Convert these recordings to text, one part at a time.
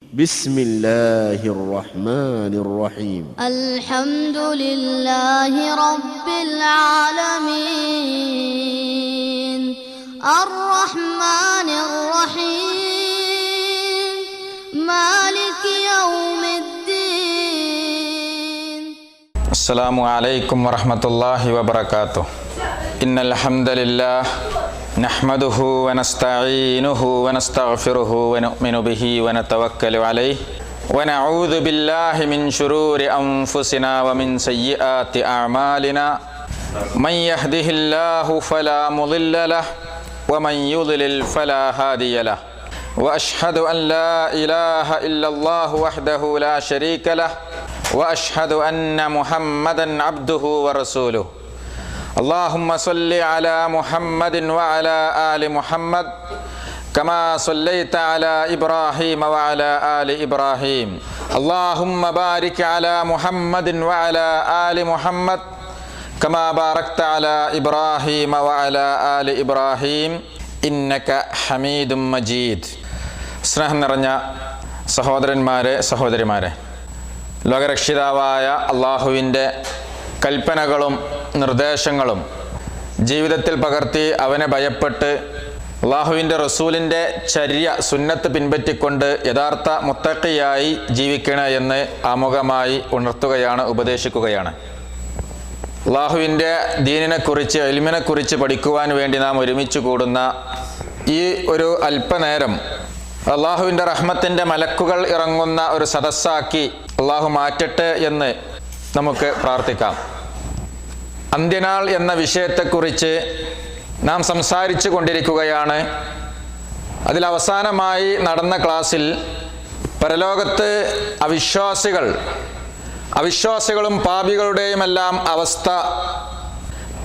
بسم الله الرحمن الرحيم الحمد لله رب العالمين الرحمن الرحيم مالك يوم الدين. السلام عليكم ورحمة الله وبركاته. إن الحمد لله نحمده ونستعينه ونستغفره ونؤمن به ونتوكل عليه ونعوذ بالله من شرور أنفسنا ومن سيئات أعمالنا من يهده الله فلا مضل له ومن يضلل فلا هادي له وأشهد أن لا إله إلا الله وحده لا شريك له وأشهد أن محمدا عبده ورسوله. اللهم صل على محمد وعلى آل محمد كما صليت على إبراهيم وعلى آل إبراهيم. اللهم بارك على محمد وعلى آل محمد كما باركت على إبراهيم وعلى آل إبراهيم إنك حميد مجيد. സ്നേഹം നിറഞ്ഞ സഹോദരന്മാരെ സഹോദരിമാരെ, ലോകരക്ഷിതാവായ അള്ളാഹുവിൻ്റെ കൽപ്പനകളും നിർദ്ദേശങ്ങളും ജീവിതത്തിൽ പകർത്തി അവനെ ഭയപ്പെട്ട് അള്ളാഹുവിൻ്റെ റസൂലിൻ്റെ ചര്യ സുന്നത്ത് പിൻപറ്റിക്കൊണ്ട് യഥാർത്ഥ മുത്തഖിയായി ജീവിക്കണ എന്ന് ആമുഖമായി ഉണർത്തുകയാണ്, ഉപദേശിക്കുകയാണ്. അള്ളാഹുവിൻ്റെ ദീനിനെക്കുറിച്ച് ഇൽമിനെക്കുറിച്ച് പഠിക്കുവാൻ വേണ്ടി നാം ഒരുമിച്ച് കൂടുന്ന ഈ ഒരു അല്പനേരം അള്ളാഹുവിൻ്റെ റഹ്മത്തിൻ്റെ മലക്കുകൾ ഇറങ്ങുന്ന ഒരു സദസ്സാക്കി അള്ളാഹു മാറ്റട്ടെ എന്ന് നമുക്ക് പ്രാർത്ഥിക്കാം. അന്ത്യനാൾ എന്ന വിഷയത്തെക്കുറിച്ച് നാം സംസാരിച്ചു കൊണ്ടിരിക്കുകയാണ്. അതിലവസാനമായി നടന്ന ക്ലാസ്സിൽ പരലോകത്ത് അവിശ്വാസികളും പാപികളുടെയുമെല്ലാം അവസ്ഥ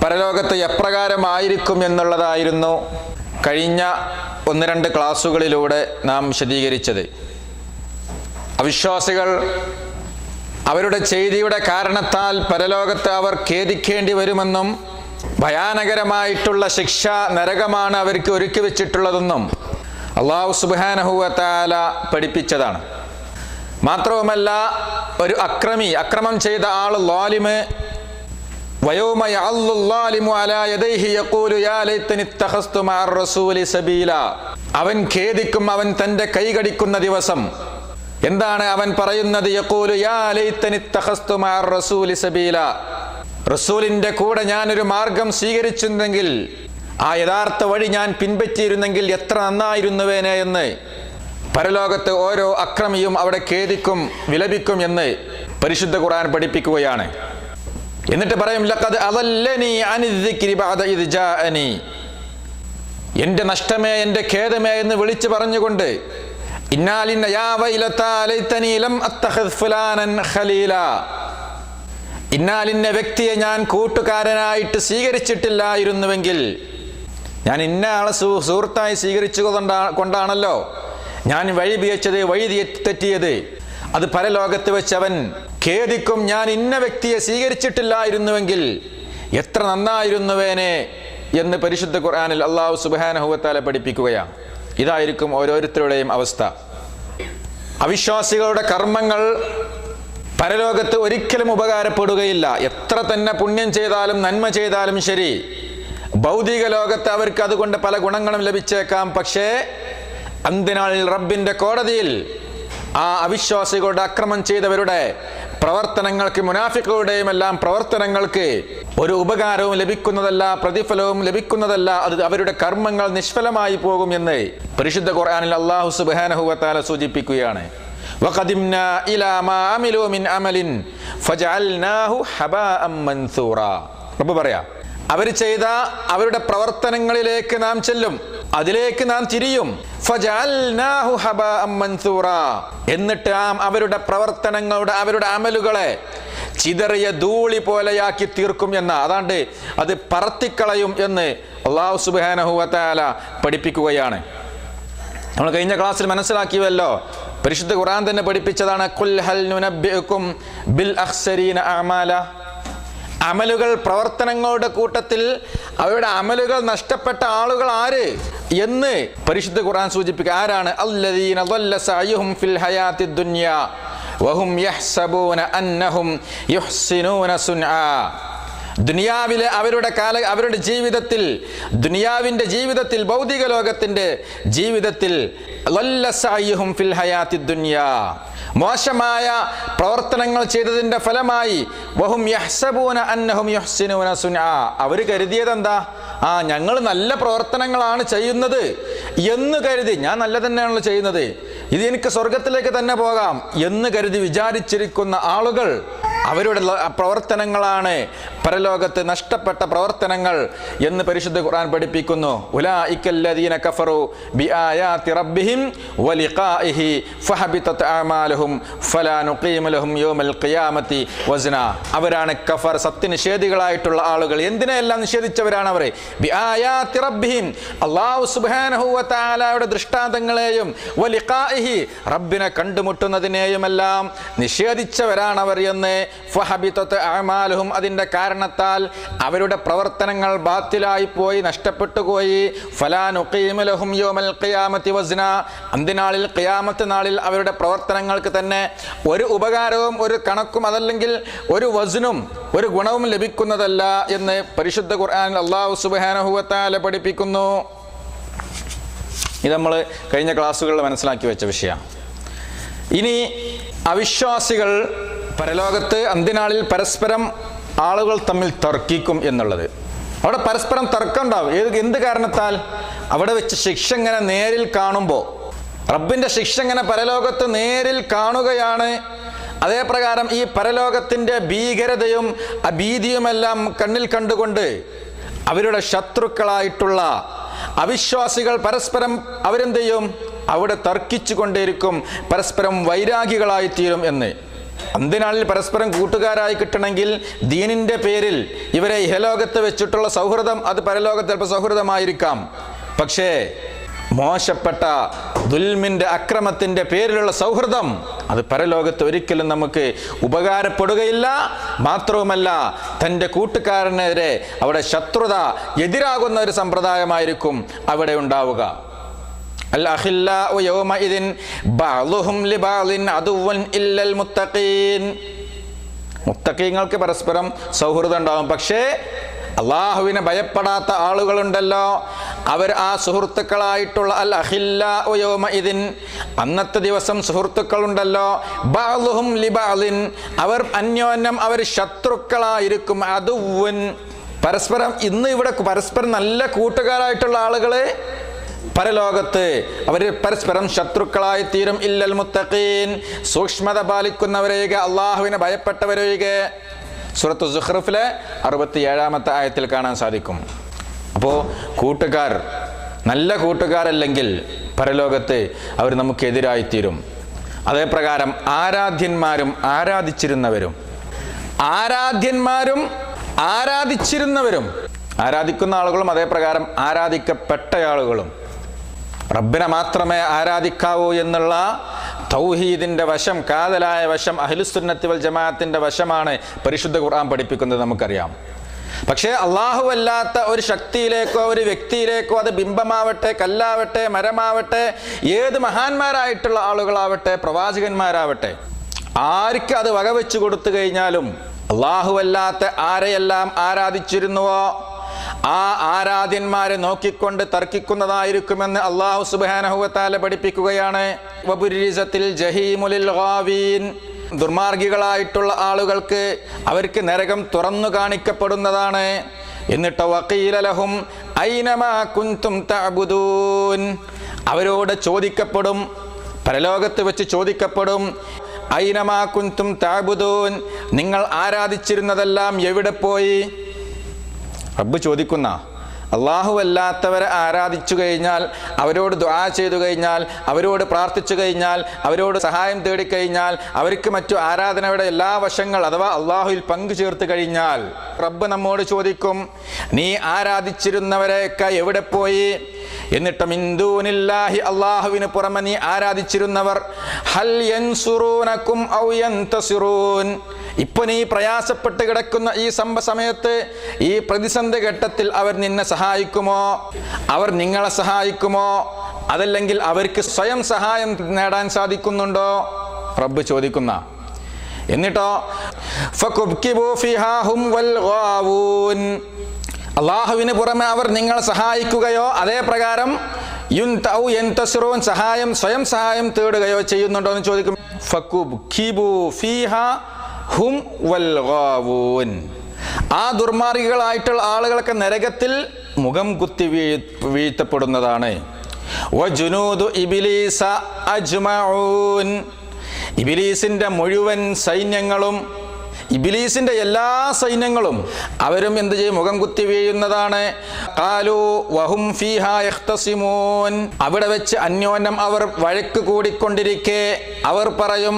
പരലോകത്ത് എപ്രകാരമായിരിക്കും എന്നുള്ളതായിരുന്നു കഴിഞ്ഞ 1-2 ക്ലാസ്സുകളിലൂടെ നാം വിശദീകരിച്ചത്. അവിശ്വാസികൾ അവരുടെ ചെയ്തിയുടെ കാരണത്താൽ പരലോകത്ത് അവർ ഖേദിക്കേണ്ടി വരുമെന്നും ഭയാനകരമായിട്ടുള്ള ശിക്ഷ നരകമാണ് അവർക്ക് ഒരുക്കി വെച്ചിട്ടുള്ളതെന്നും അല്ലാഹു സുബ്ഹാനഹു വ തആല പഠിപ്പിച്ചതാണ്. മാത്രവുമല്ല, ഒരു അക്രമം ചെയ്ത ആൾ ളാലിമ് വയൗമ യഅല്ലു ളാലിമു അലാ യദൈഹി യഖൂലു യാ ലൈതനി ഇത്തഖസ്തു മഅർ റസൂലി സബീല. അവൻ ഖേദിക്കും, അവൻ തൻ്റെ കൈ കടിക്കുന്ന ദിവസം. എന്താണ് അവൻ പറയുന്നത്? യഖൂലു യാ ലൈതനി ഇത്തഖസ്തു മഅർ റസൂലി സബീല. റസൂലിൻ്റെ കൂടെ ഞാനൊരു മാർഗം സ്വീകരിച്ചിരുന്നെങ്കിൽ, ആ യഥാർത്ഥ വഴി ഞാൻ പിൻപറ്റിയിരുന്നെങ്കിൽ എത്ര നന്നായിരുന്നുവേനെ എന്ന് പരലോകത്ത് ഓരോ അക്രമിയും അവിടെ ഖേദിക്കും, വിലപിക്കും എന്ന് പരിശുദ്ധ ഖുർആൻ പഠിപ്പിക്കുകയാണ്. എന്നിട്ട് പറയും ലഖദ് അദല്ലനി അനിദ്ദിക്രി ബഅദ ഇദ് ജാഅനി. എൻ്റെ നഷ്ടമേ, എൻ്റെ ഖേദമേ എന്ന് വിളിച്ചു പറഞ്ഞുകൊണ്ട് ഇന്നാലിന്ന യാ വൈലതാ ലൈതനി ലം അത്തഖിദ് ഫുലാനൻ ഖലീല. ഇന്നാലിന്ന വ്യക്തിയെ ഞാൻ കൂട്ടുകാരനായിട്ട് സ്വീകരിച്ചിട്ടില്ലായിരുന്നുവെങ്കിൽ, ഞാൻ ഇന്ന ആളെ സുഹൃത്തായി കൊണ്ടാണല്ലോ ഞാൻ വഴി തെറ്റിയത്. അത് പരലോകത്ത് വെച്ച് അവൻ ഖേദിക്കും, ഞാൻ ഇന്ന വ്യക്തിയെ സ്വീകരിച്ചിട്ടില്ലായിരുന്നുവെങ്കിൽ എത്ര നന്നായിരുന്നുവേനെ എന്ന് പരിശുദ്ധ ഖുർആനിൽ അല്ലാഹു സുബ്ഹാനഹു വ തആല പഠിപ്പിക്കുകയാണ്. ഇതായിരിക്കും ഓരോരുത്തരുടെയും അവസ്ഥ. അവിശ്വാസികളുടെ കർമ്മങ്ങൾ പരലോകത്ത് ഒരിക്കലും ഉപകാരപ്പെടുകയില്ല. എത്ര തന്നെ പുണ്യം ചെയ്താലും നന്മ ചെയ്താലും ശരി, ഭൗതിക ലോകത്ത് അവർക്ക് അതുകൊണ്ട് പല ഗുണങ്ങളും ലഭിച്ചേക്കാം. പക്ഷേ അന്ത്യനാളിൽ റബ്ബിൻ്റെ കോടതിയിൽ ആ അവിശ്വാസികളുടെ അക്രമം ചെയ്തവരുടെ പ്രവർത്തനങ്ങൾക്ക്, മുനാഫിക്കുകളുടെയും എല്ലാം പ്രവർത്തനങ്ങൾക്ക് ഒരു ഉപകാരവും ലഭിക്കുന്നതല്ല, പ്രതിഫലവും ലഭിക്കുന്നതല്ല. അത് അവരുടെ കർമ്മങ്ങൾ നിഷ്ഫലമായി പോകും എന്ന് പരിശുദ്ധ ഖുർആനിൽ അല്ലാഹു സുബ്ഹാനഹു വ തആല സൂചിപ്പിക്കുകയാണ്. വഖദിംനാ ഇലാ മാ അമിലൂ മിൻ അമലിൻ ഫജഅൽനാഹു ഹബാഅൻ മൻസൂറാ. റബ്ബ് പറയാ, അവർ ചെയ്ത അവരുടെ പ്രവർത്തനങ്ങളിലേക്ക് നാം ചെല്ലും, അതിലേക്ക് നാം തിരിയും. ഫജഅൽനാഹു ഹബാഅൻ മൻസൂറാ. എന്നിട്ട് അവരുടെ പ്രവർത്തനങ്ങളുടെ, അവരുടെ അമലുകളെ ചിതറിയ ധൂളി പോലെയാക്കി തീർക്കും എന്ന, അതാണ്ട് അത് പറത്തിക്കളയും എന്ന് അല്ലാഹു സുബ്ഹാനഹു വ തആല പഠിപ്പിക്കുകയാണ്. നമ്മൾ കഴിഞ്ഞ ക്ലാസ്സിൽ മനസ്സിലാക്കിയല്ലോ, പരിശുദ്ധ ഖുർആൻ തന്നെ പഠിപ്പിച്ചതാണ്. ഖുൽ ഹൽ നുനബ്ബിഉകും ബിൽ അഖ്സരീന അഅമാല. അമലുകൾ, പ്രവർത്തനങ്ങളുടെ കൂട്ടത്തിൽ അവരുടെ അമലുകൾ നഷ്ടപ്പെട്ട ആളുകൾ ആര്? എന്ന് പരിശുദ്ധ ഖുർആൻ സൂചിപ്പിക്കുക. ആരാണ്? അല്ലദീന ളല്ല സഅയുഹും ഫിൽ ഹയാത്തി ദുനിയാ വഹും യഹ്സബൂന അന്നഹും യുഹ്സിനൂന സുൻആ. ദുനിയാവിലെ അവരുടെ ജീവിതത്തിൽ, ദുനിയാവിൻ്റെ ജീവിതത്തിൽ, ഭൗതിക ലോകത്തിൻ്റെ ജീവിതത്തിൽ ളല്ല സഅയുഹും ഫിൽ ഹയാത്തി ദുനിയാ, മോശമായ പ്രവർത്തനങ്ങൾ ചെയ്തതിൻ്റെ ഫലമായി വഹും യഹ്സബൂന അന്നഹും യുഹ്സിനൂന സുൻആ, അവർ കരുതിയത് എന്താ? ഞങ്ങൾ നല്ല പ്രവർത്തനങ്ങളാണ് ചെയ്യുന്നത് എന്ന് കരുതി, ഞാൻ നല്ല തന്നെയാണല്ലോ ചെയ്യുന്നത്, ഇത് എനിക്ക് സ്വർഗത്തിലേക്ക് തന്നെ പോകാം എന്ന് കരുതി വിചാരിച്ചിരിക്കുന്ന ആളുകൾ, അവരുടെ പ്രവർത്തനങ്ങളാണ് പരലോകത്ത് നഷ്ടപ്പെട്ട പ്രവർത്തനങ്ങൾ എന്ന് പരിശുദ്ധ ഖുർആൻ പഠിപ്പിക്കുന്നു. ഉലൈകല്ലദീന കഫറു ബിആയാതി റബ്ബിഹിം വലിഖാഇഹി ഫഹബിതത് അഅമാലുഹും ഫലാ നുഖീമു ലഹും യൗമൽ ഖിയാമത്തി വസ്ന. അവരാണ് കഫർ, സത്യനിഷേധികളായിട്ടുള്ള ആളുകൾ. എന്തിനെല്ലാം നിഷേധിച്ചവരാണ് അവർ? ബിആയാതി റബ്ബിഹിം, അല്ലാഹു സുബ്ഹാനഹു വ തആലയുടെ ദൃഷ്ടാന്തങ്ങളെയും വലിഖാഇഹി, റബ്ബിനെ കണ്ടുമുട്ടുന്നതിനെയുമെല്ലാം നിഷേധിച്ചവരാണ് അവർ എന്ന്. ഫഹബിതത് അഅമാലുഹും, അതിൻ്റെ കാരണത്താൽ അവരുടെ പ്രവർത്തനങ്ങൾ ബാത്തിലായി പോയി, നഷ്ടപ്പെട്ടു പോയി. ഫലാ നുഖീമു ലഹും യൗമൽ ഖിയാമത്തി വസ്ന, അന്ത്യനാളിൽ ഖിയാമത്ത് നാളിൽ അവരുടെ പ്രവർത്തനങ്ങൾക്ക് തന്നെ ഒരു ഉപകാരവും ഒരു കണക്കും അതല്ലെങ്കിൽ ഒരു വസ്നും ഒരു ഗുണവും ലഭിക്കുന്നതല്ല എന്ന് പരിശുദ്ധ ഖുർആനിൽ അല്ലാഹു സുബ്ഹാനഹു വ തആല പഠിപ്പിക്കുന്നു. ഇത് നമ്മൾ കഴിഞ്ഞ ക്ലാസ്സുകളിൽ മനസ്സിലാക്കി വെച്ച വിഷയമാണ്. ഇനി അവിശ്വാസികൾ പരലോകത്ത് അന്ത്യനാളിൽ പരസ്പരം ആളുകൾ തമ്മിൽ തർക്കിക്കും എന്നുള്ളത്. അവിടെ പരസ്പരം തർക്കം ഉണ്ടാവും. എന്ത് കാരണത്താൽ? അവിടെ വെച്ച് ശിക്ഷ ഇങ്ങനെ നേരിൽ കാണുമ്പോൾ, റബ്ബിൻ്റെ ശിക്ഷ ഇങ്ങനെ പരലോകത്ത് നേരിൽ കാണുകയാണ്. അതേ പ്രകാരം ഈ പരലോകത്തിൻ്റെ ഭീകരതയും അഭീതിയുമെല്ലാം കണ്ണിൽ കണ്ടുകൊണ്ട് അവരുടെ ശത്രുക്കളായിട്ടുള്ള അവിശ്വാസികൾ പരസ്പരം അവരെന്ത് ചെയ്യും? അവിടെ തർക്കിച്ചു കൊണ്ടേയിരിക്കും, പരസ്പരം വൈരാഗികളായി തീരും എന്ന്. അന്ത്യനാളിൽ പരസ്പരം കൂട്ടുകാരായി കിട്ടണമെങ്കിൽ ദീനിൻ്റെ പേരിൽ ഇവരെ ഇഹലോകത്ത് വെച്ചിട്ടുള്ള സൗഹൃദം അത് പരലോകത്ത് ചിലപ്പോൾ സൗഹൃദമായിരിക്കാം. പക്ഷേ മോശപ്പെട്ട ദുൽമിൻ്റെ അക്രമത്തിൻ്റെ പേരിലുള്ള സൗഹൃദം അത് പരലോകത്ത് ഒരിക്കലും നമുക്ക് ഉപകാരപ്പെടുകയില്ല. മാത്രവുമല്ല, തൻ്റെ കൂട്ടുകാരനെതിരെ അവിടെ ശത്രുത എതിരാകുന്ന ഒരു സമ്പ്രദായമായിരിക്കും അവിടെ ഉണ്ടാവുക. അൽ-അഖില്ലാഉ യൗമഇദിൻ ബഅ്ളുഹും ലിബഅ്ളിൻ അദുവ്വൻ ഇല്ലൽ മുത്തഖീൻ. മുത്തഖീങ്ങൾക്ക് പരസ്പരം സൗഹൃദം ഉണ്ടാവും. പക്ഷേ അള്ളാഹുവിനെ ഭയപ്പെടാത്ത ആളുകളുണ്ടല്ലോ, അവർ ആ സുഹൃത്തുക്കളായിട്ടുള്ള അൽ-അഖില്ലാഉ യൗമഇദിൻ, അന്നത്തെ ദിവസം സുഹൃത്തുക്കളുണ്ടല്ലോ, ബഅ്ളുഹും ലിബഅ്ളിൻ, അവർ അന്യോന്യം അവർ ശത്രുക്കളായിരിക്കും. അദുവ്വൻ, പരസ്പരം. ഇന്ന് ഇവിടെ പരസ്പരം നല്ല കൂട്ടുകാരായിട്ടുള്ള ആളുകളെ പരലോകത്ത് അവർ പരസ്പരം ശത്രുക്കളായി തീരും. ഇല്ലൽ മുത്തഖീൻ, സൂക്ഷ്മത പാലിക്കുന്നവരൊഴികെ, അള്ളാഹുവിനെ ഭയപ്പെട്ടവരൊഴികെ. സൂറത്ത് സുഖ്റഫിലെ 67-ാമത്തെ ആയത്തിൽ കാണാൻ സാധിക്കും. അപ്പോൾ കൂട്ടുകാർ, നല്ല കൂട്ടുകാരല്ലെങ്കിൽ പരലോകത്ത് അവർ നമുക്കെതിരായിത്തീരും. അതേപ്രകാരം ആരാധ്യന്മാരും ആരാധിച്ചിരുന്നവരും, ആരാധിക്കുന്ന ആളുകളും അതേപ്രകാരം ആരാധിക്കപ്പെട്ട ആളുകളും റബ്ബിനെ മാത്രമേ ആരാധിക്കാവൂ എന്നുള്ള തൗഹീദിൻ്റെ വശം, കാതലായ വശം, അഹ്ലുസുന്നത്തി വൽ ജമാഅത്തിൻ്റെ വശമാണ് പരിശുദ്ധ ഖുർആൻ പഠിപ്പിക്കുന്നത്, നമുക്കറിയാം. പക്ഷേ അള്ളാഹു അല്ലാത്ത ഒരു ശക്തിയിലേക്കോ ഒരു വ്യക്തിയിലേക്കോ, അത് ബിംബമാവട്ടെ, കല്ലാവട്ടെ, മരമാവട്ടെ, ഏത് മഹാന്മാരായിട്ടുള്ള ആളുകളാവട്ടെ, പ്രവാചകന്മാരാവട്ടെ, ആർക്ക് അത് വകവെച്ചു കൊടുത്തു കഴിഞ്ഞാലും അള്ളാഹു അല്ലാത്ത ആരെയെല്ലാം ആരാധിച്ചിരുന്നുവോ ആ ആരാധ്യന്മാരെ നോക്കിക്കൊണ്ട് തർക്കിക്കുന്നതായിരിക്കുമെന്ന് അല്ലാഹു സുബ്ഹാനഹു വ തആല പഠിപ്പിക്കുകയാണ്. വബുരിസത്തിൽ ജഹീമു ലിൽ ഗാവീൻ, ദുർമാർഗികളായിട്ടുള്ള ആളുകൾക്ക് അവർക്ക് നരകം തുറന്നു കാണിക്കപ്പെടുന്നതാണ്. എന്നിട്ട് വഖീല ലഹും ഐനമാ കുൻതും തഅബുദൂൻ, അവരോട് ചോദിക്കപ്പെടും, പരലോകത്ത് വെച്ച് ചോദിക്കപ്പെടും, ഐനമാ കുൻതും തഅബുദൂൻ, നിങ്ങൾ ആരാധിച്ചിരുന്നതെല്ലാം എവിടെ പോയി? റബ്ബ് ചോദിക്കുന്ന, അള്ളാഹു അല്ലാത്തവരെ ആരാധിച്ചു കഴിഞ്ഞാൽ, അവരോട് ദുആ ചെയ്തു കഴിഞ്ഞാൽ, അവരോട് പ്രാർത്ഥിച്ചു കഴിഞ്ഞാൽ, അവരോട് സഹായം തേടിക്കഴിഞ്ഞാൽ, അവർക്ക് മറ്റു ആരാധനയുടെ എല്ലാ വശങ്ങൾ അഥവാ അള്ളാഹുവിൽ പങ്കു ചേർത്ത് കഴിഞ്ഞാൽ റബ്ബ് നമ്മോട് ചോദിക്കും, നീ ആരാധിച്ചിരുന്നവരെയൊക്കെ എവിടെ പോയി? എന്നിട്ട് മിൻ ദൂനില്ലാഹി അല്ലാഹുവിന് പുറമെ നീ ആരാധിച്ചിരുന്നവർ ഹൽ യൻസുറൂനകും ഔ യന്തസിറൂൻ, ഇപ്പൊ നീ പ്രയാസപ്പെട്ട് കിടക്കുന്ന ഈ സമയത്ത്, ഈ പ്രതിസന്ധി ഘട്ടത്തിൽ അവർ നിന്നെ സഹായിക്കുമോ, അവർ നിങ്ങളെ സഹായിക്കുമോ, അതല്ലെങ്കിൽ അവർക്ക് സ്വയം സഹായം നേടാൻ സാധിക്കുന്നുണ്ടോ? റബ്ബ് ചോദിക്കുന്ന. എന്നിട്ടോ ഫകുബ്കിബു ഫിഹാ ഹും വൽ ഗാവൂൻ, അല്ലാഹുവിന് പുറമെ അവർ നിങ്ങളെ സഹായിക്കുകയോ അതേ പ്രകാരം യന്തസിറൂൻ സ്വയം സഹായം തേടുകയോ ചെയ്യുന്നുണ്ടോ എന്ന് ചോദിക്കും. ഫകുബ്കിബു ഫിഹാ ഹും വൽ ഗാവൂൻ, ആ ദുർമാർഗികളായിട്ടുള്ള ആളുകളൊക്കെ നരകത്തിൽ മുഖം കുത്തി വീഴ്ത്തപ്പെടുന്നതാണ്. വജുനൂദു ഇബ്ലീസ അജ്മഊൻ, ഇബ്ലീസിന്റെ മുഴുവൻ സൈന്യങ്ങളും, ഇബ്ലീസിന്റെ എല്ലാ സൈന്യങ്ങളും അവരും എന്ത് ചെയ്യും? മുഖം കുത്തി വീഴുന്നതാണ്. ഖാലൂ വഹും ഫീഹാ യഖ്തസിമൂൻ, അവിടെ വെച്ച് അന്യോന്യം അവർ വഴക്ക് കൂടിക്കൊണ്ടിരിക്കെ അവർ പറയും,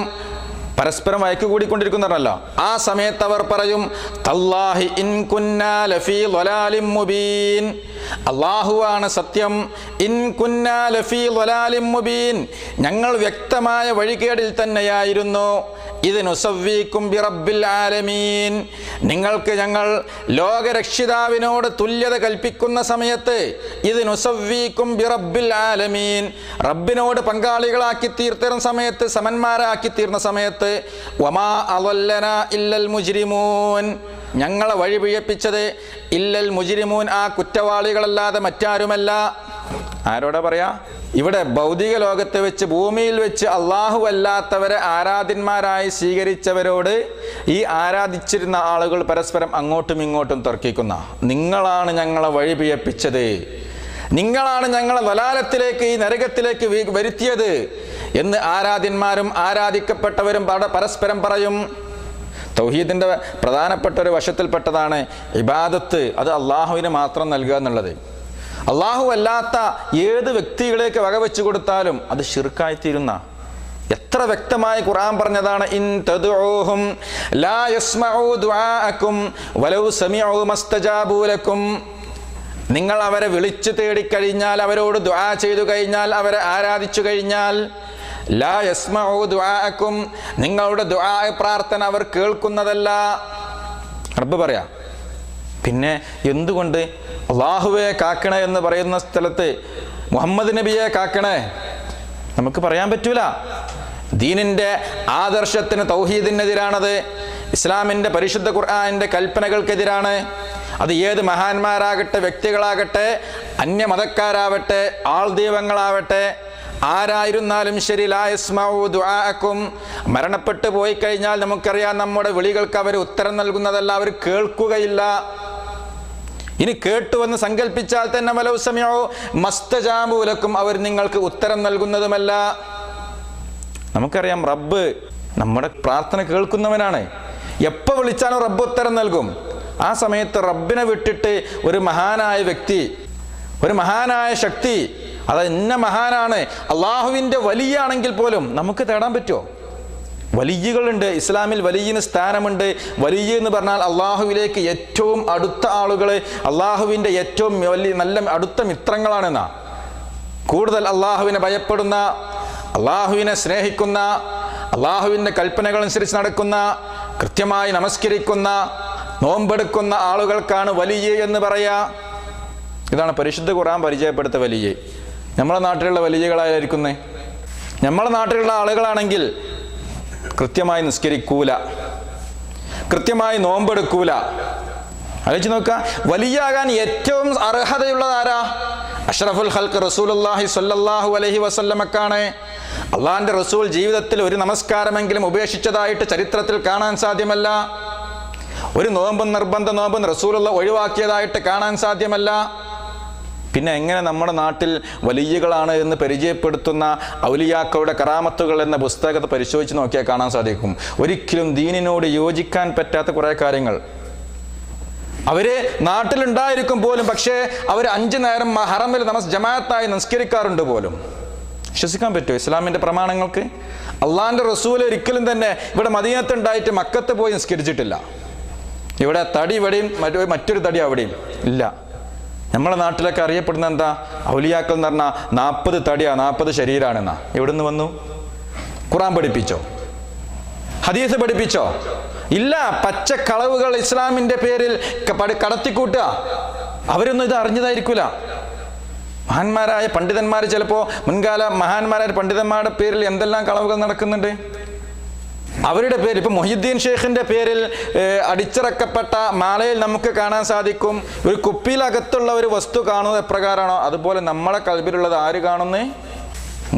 പരസ്പരം വഴക്ക് കൂടിക്കൊണ്ടിരിക്കുന്നവരല്ലോ, ആ സമയത്ത് അവർ പറയും തല്ലാഹി ഇൻ കുന്നാ ലഫീ ളലാലിൻ മുബീൻ, അല്ലാഹുവാണ് സത്യം, ഇൻ കുന്നാ ലഫീ ളലാലിൻ മുബീൻ, ഞങ്ങൾ വ്യക്തമായ വഴികേടിൽ തന്നെയായിരുന്നു. ഇത് നുസവ്വീകും ബിറബ്ബിൽ ആലമീൻ, നിങ്ങൾക്ക് ഞങ്ങൾ ലോകരക്ഷിതാവിനോട് തുല്യത കൽപ്പിക്കുന്ന സമയത്ത്, ഇത് നുസവ്വീകും ബിറബ്ബിൽ ആലമീൻ, റബ്ബിനോട് പങ്കാളികളാക്കി തീർന്ന സമയത്ത്, സമന്മാരാക്കി തീർന്ന സമയത്ത്, വമാ അളല്ലനാ ഇല്ലൽ മുജ്രിമൂൻ, ഞങ്ങളെ വഴി പിഴപ്പിച്ചത് ഇല്ലൽ മുജ്രിമൂൻ, ആ കുറ്റവാളികളല്ലാതെ മറ്റാരുമല്ല. ആരോടാ പറയാ? ഇവിടെ ഭൗതിക ലോകത്ത് വെച്ച്, ഭൂമിയിൽ വെച്ച് അള്ളാഹു അല്ലാത്തവരെ ആരാധ്യന്മാരായി സ്വീകരിച്ചവരോട് ഈ ആരാധിച്ചിരുന്ന ആളുകൾ പരസ്പരം അങ്ങോട്ടും ഇങ്ങോട്ടും തർക്കിക്കുന്ന, നിങ്ങളാണ് ഞങ്ങളെ വഴി പിഴപ്പിച്ചത്, നിങ്ങളാണ് ഞങ്ങളെ വലാലത്തിലേക്ക്, ഈ നരകത്തിലേക്ക് വരുത്തിയത് എന്ന് ആരാധ്യന്മാരും ആരാധിക്കപ്പെട്ടവരും പരസ്പരം പറയും. തൗഹീദിന്റെ പ്രധാനപ്പെട്ട ഒരു വശത്തിൽപ്പെട്ടതാണ് ഇബാദത്ത്, അത് അള്ളാഹുവിന് മാത്രം നൽകുക എന്നുള്ളത്. അള്ളാഹു അല്ലാത്ത ഏത് വ്യക്തികളേക്ക് വകവെച്ചു കൊടുത്താലും അത് ശിർക്കായിത്തീരുന്ന, എത്ര വ്യക്തമായി ഖുർആൻ പറഞ്ഞതാണ്, ഇൻ തദ്ഉഹും ലാ യസ്മഉ ദുആഅകും വലൗ സമിഉ മസ്തജാബു ലക്കും, നിങ്ങൾ അവരെ വിളിച്ചു തേടിക്കഴിഞ്ഞാൽ, അവരോട് ദുആ ചെയ്തു കഴിഞ്ഞാൽ, അവരെ ആരാധിച്ചു കഴിഞ്ഞാൽ, ലാ യസ്മഉ ദുആഅകും, നിങ്ങളുടെ ദുആ പ്രാർത്ഥന അവർ കേൾക്കുന്നതല്ല, റബ്ബ് പറയാ. പിന്നെ എന്തുകൊണ്ട് അല്ലാഹുവേ കാക്കണേ എന്ന് പറയുന്ന സ്ഥലത്ത് മുഹമ്മദ് നബിയെ കാക്കണേ നമുക്ക് പറയാൻ പറ്റൂല? ദീനിന്റെ ആദർശത്തിന്, തൗഹീദിനെതിരാണത്, ഇസ്ലാമിന്റെ പരിശുദ്ധ ഖുർആനിന്റെ കൽപ്പനകൾക്കെതിരാണ്. അത് ഏത് മഹാന്മാരാകട്ടെ, വ്യക്തികളാകട്ടെ, അന്യമതക്കാരാവട്ടെ, ആൾ ദൈവങ്ങളാവട്ടെ, ആരായിരുന്നാലും ശരി, ലാ യസ്മഉ ദുആഅകും, മരണപ്പെട്ടു പോയി കഴിഞ്ഞാൽ നമുക്കറിയാം നമ്മുടെ വിളികൾക്ക് അവർ ഉത്തരം നൽകുന്നതല്ല, അവർ കേൾക്കുകയില്ല. ഇനി കേട്ടുവെന്ന് സങ്കല്പിച്ചാൽ തന്നെ വലൗ സമിഉ മസ്തജാബു ലക്കും, അവർ നിങ്ങൾക്ക് ഉത്തരം നൽകുന്നതുമല്ല. നമുക്കറിയാം റബ്ബ് നമ്മുടെ പ്രാർത്ഥന കേൾക്കുന്നവനാണ്. എപ്പോൾ വിളിച്ചാലും റബ്ബ് ഉത്തരം നൽകും. ആ സമയത്ത് റബ്ബിനെ വിട്ടിട്ട് ഒരു മഹാനായ വ്യക്തി, ഒരു മഹാനായ ശക്തി, അത് ഇന്ന മഹാനാണ്, അള്ളാഹുവിൻ്റെ വലിയാണെങ്കിൽ പോലും നമുക്ക് തേടാൻ പറ്റുമോ? വലിയകളുണ്ട് ഇസ്ലാമിൽ, വലിയന് സ്ഥാനമുണ്ട്. വലിയ എന്ന് പറഞ്ഞാൽ അള്ളാഹുവിലേക്ക് ഏറ്റവും അടുത്ത ആളുകൾ, അള്ളാഹുവിൻ്റെ ഏറ്റവും വലിയ നല്ല അടുത്ത മിത്രങ്ങളാണെന്നാ. കൂടുതൽ അള്ളാഹുവിനെ ഭയപ്പെടുന്ന, അള്ളാഹുവിനെ സ്നേഹിക്കുന്ന, അള്ളാഹുവിൻ്റെ കൽപ്പനകൾ അനുസരിച്ച് നടക്കുന്ന, കൃത്യമായി നമസ്കരിക്കുന്ന, നോമ്പെടുക്കുന്ന ആളുകൾക്കാണ് വലിയ എന്ന് പറയാ. ഇതാണ് പരിശുദ്ധ ഖുർആൻ പരിചയപ്പെടുത്ത വലിയ. നമ്മളെ നാട്ടിലുള്ള വലിയകളായിരിക്കുന്നേ, നമ്മളെ നാട്ടിലുള്ള ആളുകളാണെങ്കിൽ കൃത്യമായി നിസ്കരിക്കൂല, കൃത്യമായി നോമ്പെടുക്കൂല. ആലോചിച്ച് നോക്കുക, വലിയാകാൻ ഏറ്റവും അർഹതയുള്ളത് ആരാ? അഷ്റഫുൽ ഖൽഖ് റസൂലുള്ളാഹി സ്വല്ലല്ലാഹു അലൈഹി വസല്ലമക്കാണ്. അള്ളാഹിന്റെ റസൂൽ ജീവിതത്തിൽ ഒരു നമസ്കാരമെങ്കിലും ഉപേക്ഷിച്ചതായിട്ട് ചരിത്രത്തിൽ കാണാൻ സാധ്യമല്ല. ഒരു നോമ്പും നിർബന്ധ നോമ്പും റസൂലുള്ള ഒഴിവാക്കിയതായിട്ട് കാണാൻ സാധ്യമല്ല. പിന്നെ എങ്ങനെ നമ്മുടെ നാട്ടിൽ വലിയകളാണ് എന്ന് പരിചയപ്പെടുത്തുന്ന ഔലിയാക്കളുടെ കറാമത്തുകൾ എന്ന പുസ്തകത്തെ പരിശോധിച്ച് നോക്കിയാൽ കാണാൻ സാധിക്കും. ഒരിക്കലും ദീനിനോട് യോജിക്കാൻ പറ്റാത്ത കുറേ കാര്യങ്ങൾ അവര് നാട്ടിലുണ്ടായിരിക്കും പോലും. പക്ഷേ അവർ 5 നേരം ഹറമിൽ ജമാഅത്തായി നമസ്കരിക്കാറുണ്ട് പോലും. വിശ്വസിക്കാൻ പറ്റുമോ ഇസ്ലാമിന്റെ പ്രമാണങ്ങൾക്ക്? അള്ളാഹിന്റെ റസൂൽ ഒരിക്കലും തന്നെ ഇവിടെ മദീനത്തുണ്ടായിട്ട് മക്കത്ത് പോയി നിസ്കരിച്ചിട്ടില്ല. ഇവിടെ തടി ഇവിടെയും മറ്റൊരു തടി അവിടെയും ഇല്ല. നമ്മളെ നാട്ടിലൊക്കെ അറിയപ്പെടുന്ന എന്താ? ഔലിയാക്കൾ എന്ന് പറഞ്ഞാൽ 40 തടിയാ 40 ശരീരാണെന്നാ. എവിടെ നിന്ന് വന്നു? ഖുർആൻ പഠിപ്പിച്ചോ? ഹദീസ് പഠിപ്പിച്ചോ? ഇല്ല. പച്ചക്കളവുകൾ ഇസ്ലാമിന്റെ പേരിൽ കടത്തിക്കൂട്ടുക. അവരൊന്നും ഇത് അറിഞ്ഞതായിരിക്കൂല. മഹാന്മാരായ പണ്ഡിതന്മാർ, ചിലപ്പോൾ മുൻകാല മഹാന്മാരായ പണ്ഡിതന്മാരുടെ പേരിൽ എന്തെല്ലാം കളവുകൾ നടക്കുന്നുണ്ട്. അവരുടെ പേര്, ഇപ്പൊ മൊഹീദ്ദീൻ ഷേഖിന്റെ പേരിൽ അടിച്ചിറക്കപ്പെട്ട മാലയിൽ നമുക്ക് കാണാൻ സാധിക്കും, ഒരു കുപ്പിയിലകത്തുള്ള ഒരു വസ്തു കാണുന്നത് എപ്രകാരമാണോ അതുപോലെ നമ്മളെ കൽബിലുള്ളത് ആര് കാണുന്നേ?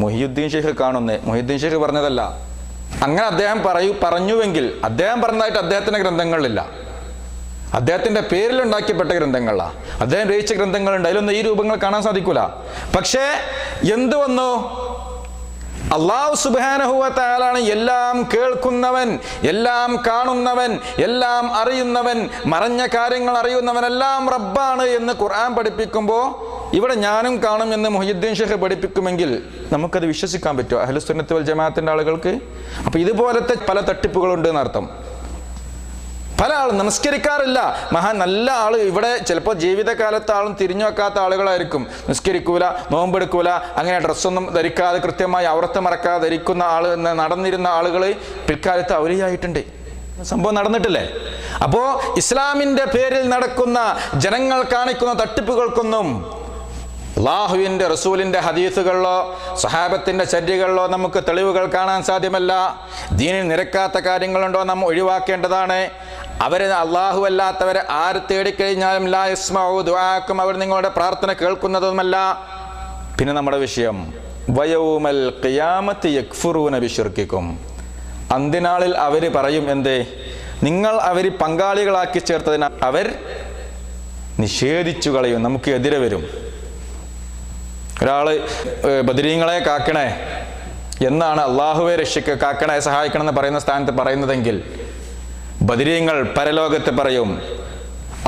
മൊഹീദ്ദീൻ ഷേഖ് കാണുന്നേ. മൊഹീദ്ദീൻ ഷേഖ് പറഞ്ഞതല്ല. അങ്ങനെ അദ്ദേഹം പറഞ്ഞുവെങ്കിൽ അദ്ദേഹം പറഞ്ഞതായിട്ട് അദ്ദേഹത്തിന്റെ ഗ്രന്ഥങ്ങളിലില്ല. അദ്ദേഹത്തിന്റെ പേരിൽ ഉണ്ടാക്കിയപ്പെട്ട ഗ്രന്ഥങ്ങളാണ്. അദ്ദേഹം രചിച്ച ഗ്രന്ഥങ്ങളുണ്ട്, അതിലൊന്നും ഈ രൂപങ്ങൾ കാണാൻ സാധിക്കൂല. പക്ഷേ എന്തു വന്നു? അല്ലാഹു സുബ്ഹാനഹു വ തആലയാണ് എല്ലാം കേൾക്കുന്നവൻ, എല്ലാം കാണുന്നവൻ, എല്ലാം അറിയുന്നവൻ, മറഞ്ഞ കാര്യങ്ങൾ അറിയുന്നവനെല്ലാം റബ്ബാണ് എന്ന് ഖുർആൻ പഠിപ്പിക്കുമ്പോൾ ഇവിടെ ഞാനും കാണും എന്ന് മുഹ്യിദ്ദീൻ ഷേഖ് പഠിപ്പിക്കുമെങ്കിൽ നമുക്കത് വിശ്വസിക്കാൻ പറ്റുമോ അഹ്ലുസ് സുന്നത്ത് വൽ ജമാഅത്തിന്റെ ആളുകൾക്ക്? അപ്പൊ ഇതുപോലത്തെ പല തട്ടിപ്പുകളുണ്ട് എന്നർത്ഥം. പല ആളും നമസ്കരിക്കാറില്ല. നല്ല ആള് ഇവിടെ ചിലപ്പോൾ ജീവിതകാലത്ത് ആളും തിരിഞ്ഞു വെക്കാത്ത ആളുകളായിരിക്കും. നിസ്കരിക്കൂല, നോമ്പെടുക്കൂല, അങ്ങനെ ഡ്രസ്സൊന്നും ധരിക്കാതെ കൃത്യമായി ഔറത്ത് മറക്കാതെ ധരിക്കുന്ന ആള് നടന്നിരുന്ന ആളുകൾ പിൽക്കാലത്ത് ഔലിയായിട്ടുണ്ട്. സംഭവം നടന്നിട്ടില്ലേ? അപ്പോ ഇസ്ലാമിന്റെ പേരിൽ നടക്കുന്ന ജനങ്ങൾ കാണിക്കുന്ന തട്ടിപ്പുകൾക്കൊന്നും അല്ലാഹുവിന്റെ റസൂലിന്റെ ഹദീസുകളിലോ സഹാബത്തിന്റെ ചര്യകളിലോ നമുക്ക് തെളിവുകൾ കാണാൻ സാധ്യമല്ല. ദീനിൽ നിരക്കാത്ത കാര്യങ്ങളുണ്ടോ നാം ഒഴിവാക്കേണ്ടതാണ്. അവരെ അല്ലാഹു അല്ലാത്തവരെ ആര് തേടിക്കഴിഞ്ഞാലും ലാ യസ്മഉ ദുആക്കും, അവർ നിങ്ങളുടെ പ്രാർത്ഥന കേൾക്കുന്നതുമല്ല. പിന്നെ നമ്മുടെ വിഷയം വയൗമൽ ഖിയാമത്തി യക്ഫുറൂന ബിശിർക്കിക്കും, അന്ത്യനാളിൽ അവർ പറയും എന്തേ? നിങ്ങൾ അവർ പങ്കാളികളാക്കി ചേർത്തതിന് അവർ നിഷേധിച്ചു കളയും, നമുക്ക് എതിരെ വരും. ഒരാള് ബദരീങ്ങളെ കാക്കണേ എന്നാണ്, അള്ളാഹുവെ കാക്കണേ സഹായിക്കണം എന്ന് പറയുന്ന സ്ഥാനത്ത് പറയുന്നതെങ്കിൽ ബദരീങ്ങൾ പരലോകത്ത് പറയും,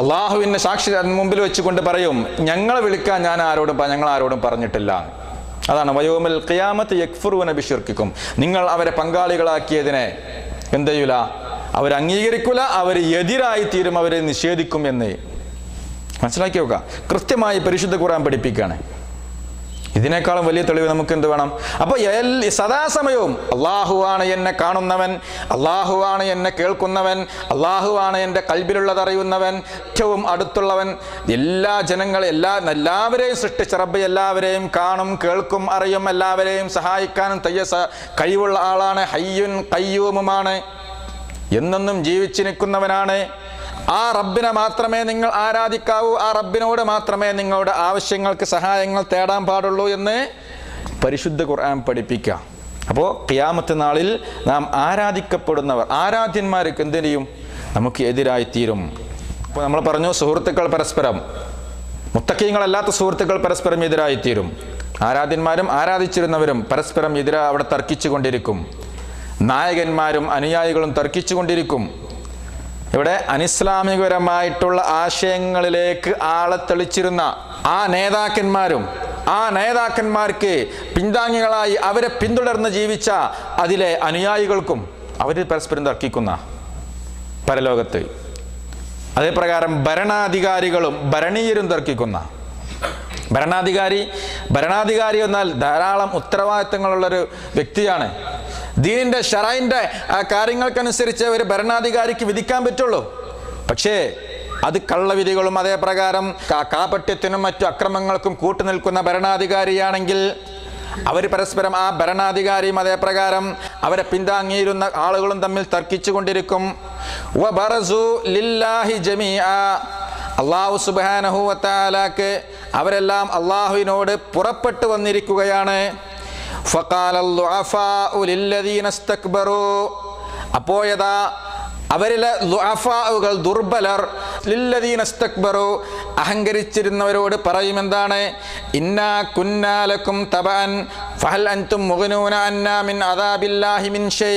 അള്ളാഹുവിന്റെ സാക്ഷി മുമ്പിൽ വെച്ചുകൊണ്ട് പറയും, ഞങ്ങളെ വിളിക്കാൻ ഞങ്ങൾ ആരോടും പറഞ്ഞിട്ടില്ല. അതാണ് വയൗമൽ ഖിയാമത്തി യക്ഫുറൂന ബിശിർക്കിക്കും, നിങ്ങൾ അവരെ പങ്കാളികളാക്കിയതിനെ എന്ത് ചെയ്യൂല? അവർ അംഗീകരിക്കൂല, അവർ എതിരായി തീരും, അവരെ നിഷേധിക്കും എന്ന് മനസ്സിലാക്കി നോക്കുക. കൃത്യമായി പരിശുദ്ധ ഖുർആൻ പഠിപ്പിക്കുകയാണ്. ഇതിനേക്കാളും വലിയ തെളിവ് നമുക്ക് എന്ത് വേണം? അപ്പൊ സദാസമയവും അള്ളാഹുവാണ് എന്നെ കാണുന്നവൻ, അള്ളാഹുവാണ് എന്നെ കേൾക്കുന്നവൻ, അള്ളാഹുവാണ് എൻ്റെ കൽബിലുള്ളത് അറിയുന്നവൻ, ഏറ്റവും അടുത്തുള്ളവൻ, എല്ലാ എല്ലാവരെയും സൃഷ്ടിച്ച റബ്ബ് എല്ലാവരെയും കാണും, കേൾക്കും, അറിയും, എല്ലാവരെയും സഹായിക്കാനും കഴിവുള്ള ആളാണ്. ഹയ്യുൻ ഖയ്യൂമുമാണ്, എന്നെന്നും ജീവിച്ചു നിൽക്കുന്നവനാണ്. ആ റബ്ബിനെ മാത്രമേ നിങ്ങൾ ആരാധിക്കാവൂ, ആ റബ്ബിനോട് മാത്രമേ നിങ്ങളുടെ ആവശ്യങ്ങൾക്ക് സഹായങ്ങൾ തേടാൻ പാടുള്ളൂ എന്ന് പരിശുദ്ധ ഖുർആൻ പഠിപ്പിക്കുക. അപ്പോൾ ഖിയാമത്ത് നാളിൽ നാം ആരാധിക്കപ്പെടുന്നവർ, ആരാധ്യന്മാർക്ക് എന്ത് ചെയ്യും? നമുക്ക് എതിരായി തീരും. അപ്പോൾ നമ്മൾ പറഞ്ഞു, സുഹൃത്തുക്കൾ പരസ്പരം, മുത്തഖീങ്ങളല്ലാത്ത സുഹൃത്തുക്കൾ പരസ്പരം എതിരായി തീരും. ആരാധ്യന്മാരും ആരാധിച്ചിരുന്നവരും പരസ്പരം അവിടെ തർക്കിച്ചു കൊണ്ടിരിക്കും. നായകന്മാരും അനുയായികളും തർക്കിച്ചു കൊണ്ടിരിക്കും. ഇവിടെ അനിസ്ലാമികപരമായിട്ടുള്ള ആശയങ്ങളിലേക്ക് ആളെ തെളിച്ചിരുന്ന ആ നേതാക്കന്മാർക്ക് പിന്താങ്ങികളായി അവരെ പിന്തുടർന്ന് ജീവിച്ച അതിലെ അനുയായികൾക്കും അവർ പരസ്പരം തർക്കിക്കുന്ന പരലോകത്ത്. അതേപ്രകാരം ഭരണാധികാരികളും ഭരണീയരും തർക്കിക്കുന്ന ഭരണാധികാരി എന്നാൽ ധാരാളം ഉത്തരവാദിത്തങ്ങളുള്ളൊരു വ്യക്തിയാണ്. ദീനിന്റെ ശറഇന്റെ കാര്യങ്ങൾക്കനുസരിച്ച് ഒരു ഭരണാധികാരിക്ക് വിധിക്കാൻ പറ്റുള്ളൂ. പക്ഷേ അത് കള്ളവിധികളും അതേപ്രകാരം കാപട്യത്തിനും മറ്റു അക്രമങ്ങൾക്കും കൂട്ടുനിൽക്കുന്ന ഭരണാധികാരിയാണെങ്കിൽ അവർ പരസ്പരം, ആ ഭരണാധികാരിയും അതേപ്രകാരം അവരെ പിന്താങ്ങിയിരുന്ന ആളുകളും തമ്മിൽ തർക്കിച്ചു കൊണ്ടിരിക്കും. വബറസു ലില്ലാഹി ജമീഅ, അല്ലാഹു സുബ്ഹാനഹു വ തആലക്ക് അവരെല്ലാം അല്ലാഹുവിനോട് പുറപ്പെട്ടു വന്നിരിക്കുകയാണ്. അപ്പോയതാ അവരിലെ ദുഅഫാഉകൾ, ദുർബലർ, ലില്ലദീനസ്തക്ബറു അഹങ്കരിച്ചിരുന്നവരോട് പറയും എന്താണ്? ഇന്നാ കുന്നാ ലക്കും തബഅൻ ഫഹൽ അൻതും മുഗ്നൂന അന്നാ മിൻ അദാബില്ലാഹി മിൻ ഷൈ,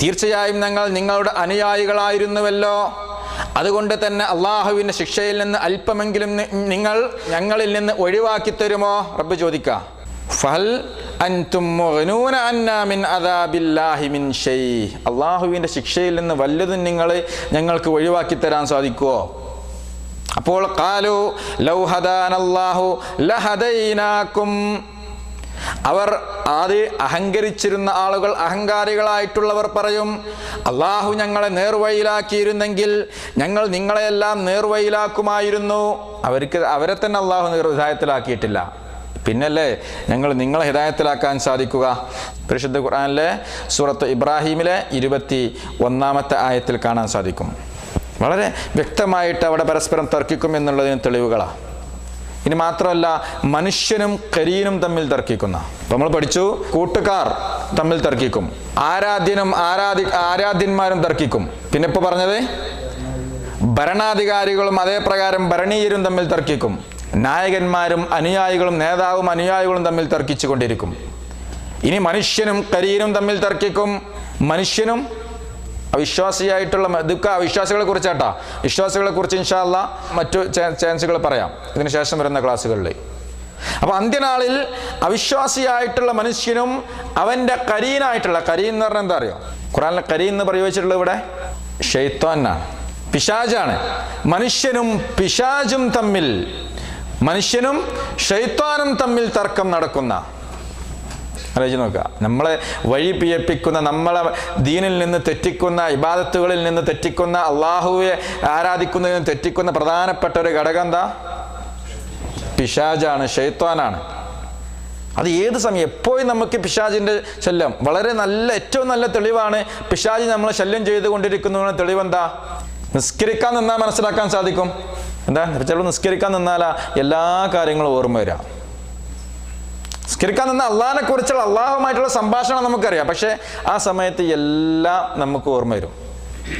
തീർച്ചയായും ഞങ്ങൾ നിങ്ങളുടെ അനുയായികളായിരുന്നുവല്ലോ, അതുകൊണ്ട് തന്നെ അള്ളാഹുവിൻ്റെ ശിക്ഷയിൽ നിന്ന് അല്പമെങ്കിലും നിങ്ങൾ ഞങ്ങളിൽ നിന്ന് ഒഴിവാക്കി തരുമോ? റബ്ബ് ചോദിക്കുക. ഫഹൽ അൻതും മുഗ്നൂന അന്നാ മിൻ അദാബില്ലാഹി മിൻ ഷൈ, അള്ളാഹുവിൻ്റെ ശിക്ഷയിൽ നിന്ന് വല്ലതും ഞങ്ങൾക്ക് ഒഴിവാക്കി തരാൻ സാധിക്കുമോ? അപ്പോൾ ഖാലു ലൗ ഹദാനല്ലാഹു ലഹദൈനാകും. അവർ ആദ്യം അഹങ്കരിച്ചിരുന്ന ആളുകൾ, അഹങ്കാരികളായിട്ടുള്ളവർ പറയും, അള്ളാഹു ഞങ്ങളെ നേർവഴിയിലാക്കിയിരുന്നെങ്കിൽ ഞങ്ങൾ നിങ്ങളെയെല്ലാം നേർവഴിയിലാക്കുമായിരുന്നു. അവരെ തന്നെ അള്ളാഹു ഹിദായത്തിലാക്കിയിട്ടില്ല, പിന്നല്ലേ ഞങ്ങൾ നിങ്ങളെ ഹിദായത്തിലാക്കാൻ സാധിക്കുക. പരിശുദ്ധ ഖുർആനിലെ സൂറത്ത് ഇബ്രാഹിമിലെ 21-ാമത്തെ ആയത്തിൽ കാണാൻ സാധിക്കും. വളരെ വ്യക്തമായിട്ട് അവിടെ പരസ്പരം തർക്കിക്കും എന്നുള്ളതിന് തെളിവുകളാണ്. ഇനി മാത്രമല്ല, മനുഷ്യനും കരീനും തമ്മിൽ തർക്കിക്കുന്ന, നമ്മൾ പഠിച്ചു, കൂട്ടുകാർ തമ്മിൽ തർക്കിക്കും, ആരാധ്യനും ആരാധ്യന്മാരും തർക്കിക്കും. പിന്നെ ഇപ്പോൾ പറഞ്ഞത് ഭരണാധികാരികളും അതേ പ്രകാരം ഭരണീയരും തമ്മിൽ തർക്കിക്കും, നായകന്മാരും അനുയായികളും നേതാവും അനുയായികളും തമ്മിൽ തർക്കിച്ചു കൊണ്ടിരിക്കും. ഇനി മനുഷ്യനും കരീനും തമ്മിൽ തർക്കിക്കും. മനുഷ്യനും അവിശ്വാസിയായിട്ടുള്ള ഇതൊക്കെ അവിശ്വാസികളെ കുറിച്ചാട്ടാ. വിശ്വാസികളെ കുറിച്ച് ഇൻഷാ അല്ലാഹ് മറ്റു ചാൻസുകൾ പറയാം ഇതിന് ശേഷം വരുന്ന ക്ലാസ്സുകളിൽ. അപ്പൊ അന്ത്യനാളിൽ അവിശ്വാസിയായിട്ടുള്ള മനുഷ്യനും അവന്റെ കരീനായിട്ടുള്ള, കരീൻ എന്ന് പറഞ്ഞാൽ എന്താ അറിയോ? ഖുർആനിലെ കരീൻ എന്ന് പ്രയോഗിച്ചിട്ടുള്ളത് ഇവിടെ ശൈത്താനാണ്, പിശാചാണ്. മനുഷ്യനും പിശാചും തമ്മിൽ, മനുഷ്യനും ശൈത്താനും തമ്മിൽ തർക്കം നടക്കുന്ന, ആലോചിച്ച് നോക്കുക, നമ്മളെ വഴി പിഴപ്പിക്കുന്ന, നമ്മളെ ദീനിൽ നിന്ന് തെറ്റിക്കുന്ന, ഇബാദത്തുകളിൽ നിന്ന് തെറ്റിക്കുന്ന, അള്ളാഹുവെ ആരാധിക്കുന്നതിൽ നിന്ന് തെറ്റിക്കുന്ന പ്രധാനപ്പെട്ട ഒരു ഘടകം എന്താ? പിശാചാണ്, ശൈത്താനാണ്. അത് ഏത് സമയം എപ്പോഴും നമുക്ക് പിശാചിന്റെ ശല്യം വളരെ ഏറ്റവും നല്ല തെളിവാണ്. പിശാചി നമ്മളെ ശല്യം ചെയ്തുകൊണ്ടിരിക്കുന്നതിന് തെളിവെന്താ? നിസ്കരിക്കാൻ നിന്നാൽ മനസ്സിലാക്കാൻ സാധിക്കും. എന്താ? ചിലപ്പോൾ നിസ്കരിക്കാൻ നിന്നാലാ എല്ലാ കാര്യങ്ങളും ഓർമ്മ വരാം. നിസ്കരിക്കാൻ നിന്നാൽ അള്ളാഹിനെ കുറിച്ചുള്ള, അള്ളാഹുമായിട്ടുള്ള സംഭാഷണം നമുക്കറിയാം. പക്ഷെ ആ സമയത്ത് എല്ലാം നമുക്ക് ഓർമ്മ വരും.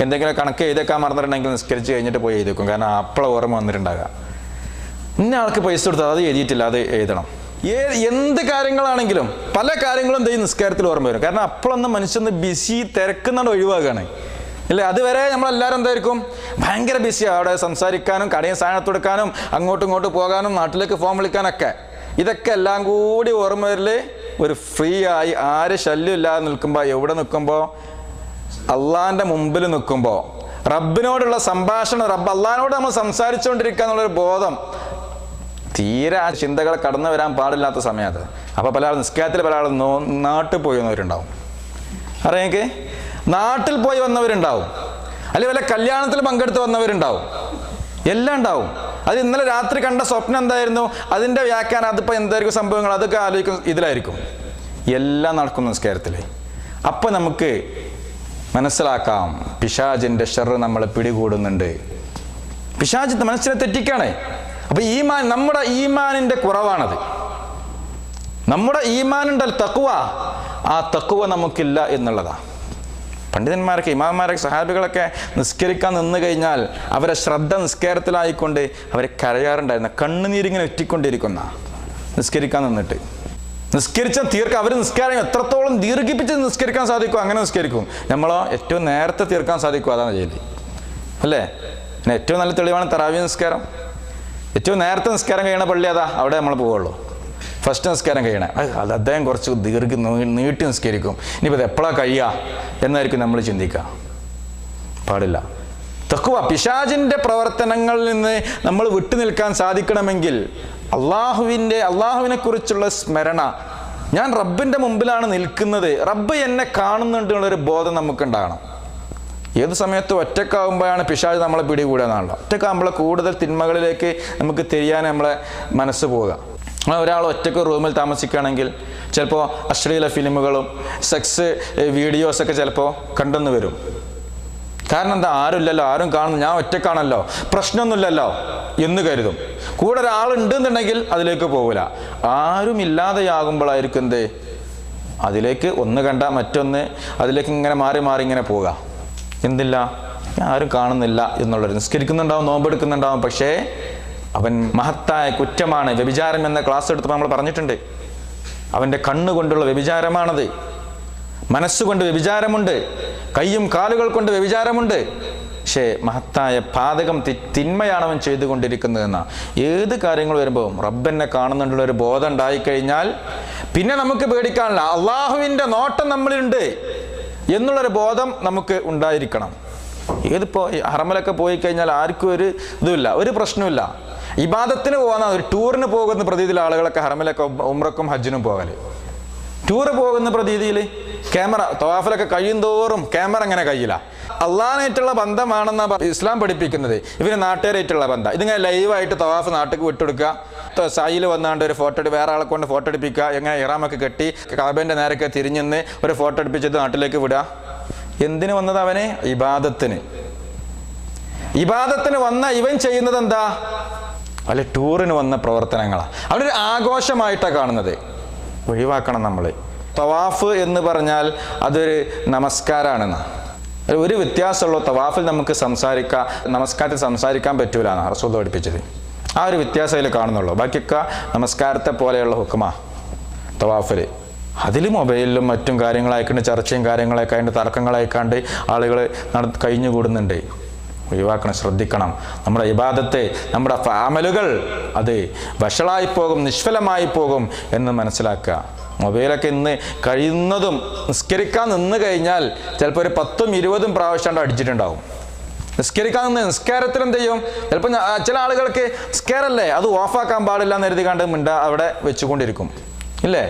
എന്തെങ്കിലും കണക്ക് എഴുതേക്കാൻ മറന്നിട്ടുണ്ടെങ്കിൽ നിസ്കരിച്ച് കഴിഞ്ഞിട്ട് പോയി എഴുതിക്കും. കാരണം അപ്പോഴെ ഓർമ്മ വന്നിട്ടുണ്ടാകാം. ഇന്ന ആൾക്ക് പൈസ കൊടുത്താൽ അത് എഴുതിയിട്ടില്ല, അത് എഴുതണം. എന്ത് കാര്യങ്ങളാണെങ്കിലും പല കാര്യങ്ങളും നിസ്കാരത്തിൽ ഓർമ്മ വരും. കാരണം അപ്പോഴൊന്നും മനുഷ്യന്ന് ബിസി തിരക്കുന്നാണ്ട് ഒഴിവാക്കുകയാണ് അല്ലേ? അതുവരെ നമ്മളെല്ലാവരും എന്തായിരിക്കും? ഭയങ്കര ബിസിയാണ്. അവിടെ സംസാരിക്കാനും കടയും സാധനത്ത് കൊടുക്കാനും അങ്ങോട്ടും ഇങ്ങോട്ടും പോകാനും നാട്ടിലേക്ക് ഫോൺ വിളിക്കാനൊക്കെ. ഇതൊക്കെ എല്ലാം കൂടി ഓർമ്മ വരല് ഒരു ഫ്രീ ആയി, ആര് ശല്യമില്ലാതെ നിൽക്കുമ്പോൾ, എവിടെ നിൽക്കുമ്പോൾ? അള്ളാഹിൻ്റെ മുമ്പിൽ നിൽക്കുമ്പോൾ, റബ്ബിനോടുള്ള സംഭാഷണം, അള്ളാഹിനോട് നമ്മൾ സംസാരിച്ചുകൊണ്ടിരിക്കുക എന്നുള്ളൊരു ബോധം തീരെ ആ ചിന്തകൾ കടന്നു വരാൻ പാടില്ലാത്ത സമയത്ത്. അപ്പോൾ പല ആൾ നിസ്കാരത്തിൽ, പല ആൾ നാട്ടിൽ പോയി വന്നവരുണ്ടാവും. അറിയാമെങ്കിൽ നാട്ടിൽ പോയി വന്നവരുണ്ടാവും, അല്ലെങ്കിൽ വല്ല കല്യാണത്തിൽ പങ്കെടുത്ത് വന്നവരുണ്ടാവും, എല്ലാം ഉണ്ടാവും. അത് ഇന്നലെ രാത്രി കണ്ട സ്വപ്നം എന്തായിരുന്നു, അതിൻ്റെ വ്യാഖ്യാനം, അതിപ്പോൾ എന്തായിരിക്കും സംഭവങ്ങൾ, അതൊക്കെ ആലോചിക്കും, ഇതിലായിരിക്കും. എല്ലാം നടക്കും നിസ്കാരത്തിൽ. അപ്പം നമുക്ക് മനസ്സിലാക്കാം പിശാചിൻ്റെ ഷർറ് നമ്മളെ പിടികൂടുന്നുണ്ട്. പിശാച് മനസ്സിനെ തെറ്റിക്കാണ്. അപ്പൊ നമ്മുടെ ഈമാനിന്റെ കുറവാണത്. നമ്മുടെ ഈമാനുണ്ടൽ തഖ്വ, ആ തഖ്വ നമുക്കില്ല എന്നുള്ളതാണ്. പണ്ഡിതന്മാരൊക്കെ, ഇമാമന്മാരൊക്കെ, സഹാബികളൊക്കെ നിസ്കരിക്കാൻ നിന്ന് കഴിഞ്ഞാൽ അവരെ ശ്രദ്ധ നിസ്കാരത്തിലായിക്കൊണ്ട് അവരെ കരയാറുണ്ടായിരുന്ന, കണ്ണുനീരിങ്ങനെ ഒറ്റിക്കൊണ്ടിരിക്കുന്ന, നിസ്കരിക്കാൻ നിന്നിട്ട് നിസ്കരിച്ച അവർ നിസ്കാരം എത്രത്തോളം ദീർഘിപ്പിച്ച് നിസ്കരിക്കാൻ സാധിക്കും അങ്ങനെ നിസ്കരിക്കും. നമ്മളോ ഏറ്റവും നേരത്തെ തീർക്കാൻ സാധിക്കും, അതാണ് ചെയ്യല് അല്ലേ? പിന്നെ ഏറ്റവും നല്ല തെളിവാണ് തറാവീഹ് നിസ്കാരം. ഏറ്റവും നേരത്തെ നിസ്കാരം കഴിയണ പള്ളി അതാ, അവിടെ നമ്മൾ പോവുള്ളൂ. ഫസ്റ്റ് നിസ്കാരം കഴിയണേ, അത് അദ്ദേഹം കുറച്ച് നീട്ടി നിസ്കരിക്കും. ഇനിയിപ്പോൾ ഇത് എപ്പോഴാണ് കഴിയുക എന്നായിരിക്കും നമ്മൾ ചിന്തിക്കുക. പാടില്ല. തഖ്വ, പിശാചിൻ്റെ പ്രവർത്തനങ്ങളിൽ നിന്ന് നമ്മൾ വിട്ടുനിൽക്കാൻ സാധിക്കണമെങ്കിൽ അള്ളാഹുവിനെ കുറിച്ചുള്ള സ്മരണ, ഞാൻ റബ്ബിൻ്റെ മുമ്പിലാണ് നിൽക്കുന്നത്, റബ്ബ് എന്നെ കാണുന്നുണ്ടെന്നുള്ളൊരു ബോധം നമുക്കുണ്ടാകണം. ഏത് സമയത്തും ഒറ്റക്കാവുമ്പോഴാണ് പിശാച് നമ്മളെ പിടികൂടാന്നാണല്ലോ. ഒറ്റക്കാകുമ്പോൾ കൂടുതൽ തിന്മകളിലേക്ക് നമുക്ക് തിരിയാൻ നമ്മളെ മനസ്സ് പോവുക. ഒരാൾ ഒറ്റക്ക് റൂമിൽ താമസിക്കുകയാണെങ്കിൽ ചിലപ്പോൾ അശ്ലീല ഫിലിമുകളും സെക്സ് വീഡിയോസൊക്കെ ചിലപ്പോൾ കണ്ടെന്ന് വരും. കാരണം എന്താ? ആരുമില്ലല്ലോ, ആരും കാണുന്നു, ഞാൻ ഒറ്റക്കാണല്ലോ, പ്രശ്നമൊന്നുമില്ലല്ലോ എന്ന് കരുതും. കൂടെ ഒരാളുണ്ടെന്നുണ്ടെങ്കിൽ അതിലേക്ക് പോകില്ല. ആരും ഇല്ലാതെയാകുമ്പോഴായിരിക്കും എന്ത്, അതിലേക്ക് ഒന്ന് കണ്ട മറ്റൊന്ന്, അതിലേക്ക് ഇങ്ങനെ മാറി മാറി ഇങ്ങനെ പോവുക. എന്തില്ല, ആരും കാണുന്നില്ല എന്നുള്ളത്. നിസ്കരിക്കുന്നുണ്ടാവും, നോമ്പെടുക്കുന്നുണ്ടാവും, പക്ഷേ അവൻ മഹത്തായ കുറ്റമാണ്. വ്യഭിചാരം എന്ന ക്ലാസ് എടുത്തപ്പോൾ നമ്മൾ പറഞ്ഞിട്ടുണ്ട്. അവൻ്റെ കണ്ണുകൊണ്ടുള്ള വ്യഭിചാരമാണത്. മനസ്സുകൊണ്ട് വ്യഭിചാരമുണ്ട്, കയ്യും കാലുകൾ കൊണ്ട് വ്യഭിചാരമുണ്ട്. പക്ഷേ മഹത്തായ പാതകം, തിന്മയാണ് അവൻ ചെയ്തുകൊണ്ടിരിക്കുന്നതെന്ന. ഏത് കാര്യങ്ങൾ വരുമ്പോൾ റബ്ബെന്നെ കാണുന്നുണ്ടുള്ളൊരു ബോധം ഉണ്ടായിക്കഴിഞ്ഞാൽ പിന്നെ നമുക്ക് പേടിക്കാനില്ല. അള്ളാഹുവിൻ്റെ നോട്ടം നമ്മളിലുണ്ട് എന്നുള്ളൊരു ബോധം നമുക്ക് ഉണ്ടായിരിക്കണം. ഇതിപ്പോൾ ഹറമിലൊക്കെ പോയി കഴിഞ്ഞാൽ ആർക്കും ഒരു ഇതുമില്ല, ഒരു പ്രശ്നമില്ല. ഇബാദത്തിന് പോകുന്ന ഒരു ടൂറിന് പോകുന്ന പ്രതീതിയിൽ ആളുകളൊക്കെ ഹറമിലൊക്കെ ഉംറക്കും ഹജ്ജിനും പോകല്. ടൂറ് പോകുന്ന പ്രതീതിയിൽ ക്യാമറ തവാഫിലൊക്കെ കഴിയും തോറും ക്യാമറ അങ്ങനെ കഴിയില്ല. അള്ളാഹാനായിട്ടുള്ള ബന്ധമാണെന്നാണ് ഇസ്ലാം പഠിപ്പിക്കുന്നത്. ഇവര് നാട്ടുകാരായിട്ടുള്ള ബന്ധം. ഇതിങ്ങനെ ലൈവായിട്ട് തവാഫ് നാട്ടിലേക്ക് വിട്ടുകൊടുക്കുക, സായിൽ വന്നാണ്ട് ഒരു ഫോട്ടോ വേറെ ആളെ കൊണ്ട് ഫോട്ടോ എടുപ്പിക്കുക, എങ്ങനെ ഇറാമൊക്കെ കെട്ടി കാബേൻ്റെ നേരൊക്കെ തിരിഞ്ഞെന്ന് ഒരു ഫോട്ടോ എടുപ്പിച്ചിട്ട് നാട്ടിലേക്ക് വിടുക. എന്തിനു വന്നത് അവന്? ഇബാദത്തിന്. ഇബാദത്തിന് വന്ന ഇവൻ ചെയ്യുന്നത് എന്താ? അല്ലെ ടൂറിന് വന്ന പ്രവർത്തനങ്ങളാണ്. അവനൊരു ആഘോഷമായിട്ടാണ് കാണുന്നത്. ഒഴിവാക്കണം നമ്മൾ. തവാഫ് എന്ന് പറഞ്ഞാൽ അതൊരു നമസ്കാരമാണെന്ന്. ഒരു വ്യത്യാസമുള്ള തവാഫിൽ നമുക്ക് നമസ്കാരത്തിൽ സംസാരിക്കാൻ പറ്റൂല എന്നാണ് റസൂൽ പഠിപ്പിച്ചത്. ആ ഒരു വ്യത്യാസം അതിൽ കാണുന്നുള്ളൂ. ബാക്കിയൊക്കെ നമസ്കാരത്തെ പോലെയുള്ള ഹുക്കുമാ തവാഫിൽ. അതിൽ മൊബൈലിലും മറ്റും കാര്യങ്ങളായിക്കൊണ്ട് ചർച്ചയും കാര്യങ്ങളൊക്കെ അതിൻ്റെ തർക്കങ്ങളായിക്കാണ്ട് ആളുകൾ കഴിഞ്ഞുകൂടുന്നുണ്ട്. ഒഴിവാക്കണം, ശ്രദ്ധിക്കണം. നമ്മുടെ ഇബാദത്തെ, നമ്മുടെ അമലുകൾ അത് വഷളായി പോകും, നിഷ്ഫലമായി പോകും എന്ന് മനസ്സിലാക്കുക. മൊബൈലൊക്കെ ഇന്ന് കഴിയുന്നതും നിസ്കരിക്കാൻ നിന്ന് കഴിഞ്ഞാൽ ചിലപ്പോൾ ഒരു 10ഉം 20ഉം പ്രാവശ്യം അടിച്ചിട്ടുണ്ടാവും. നിസ്കരിക്കാൻ നിന്ന് നിസ്കാരത്തിൽ എന്ത് ചെയ്യും? ചിലപ്പോൾ ചില ആളുകൾക്ക് നിസ്കാരമല്ലേ അത് ഓഫാക്കാൻ പാടില്ല എന്ന് കരുതി കണ്ട് അവിടെ വെച്ചുകൊണ്ടിരിക്കും, ഇല്ലേ?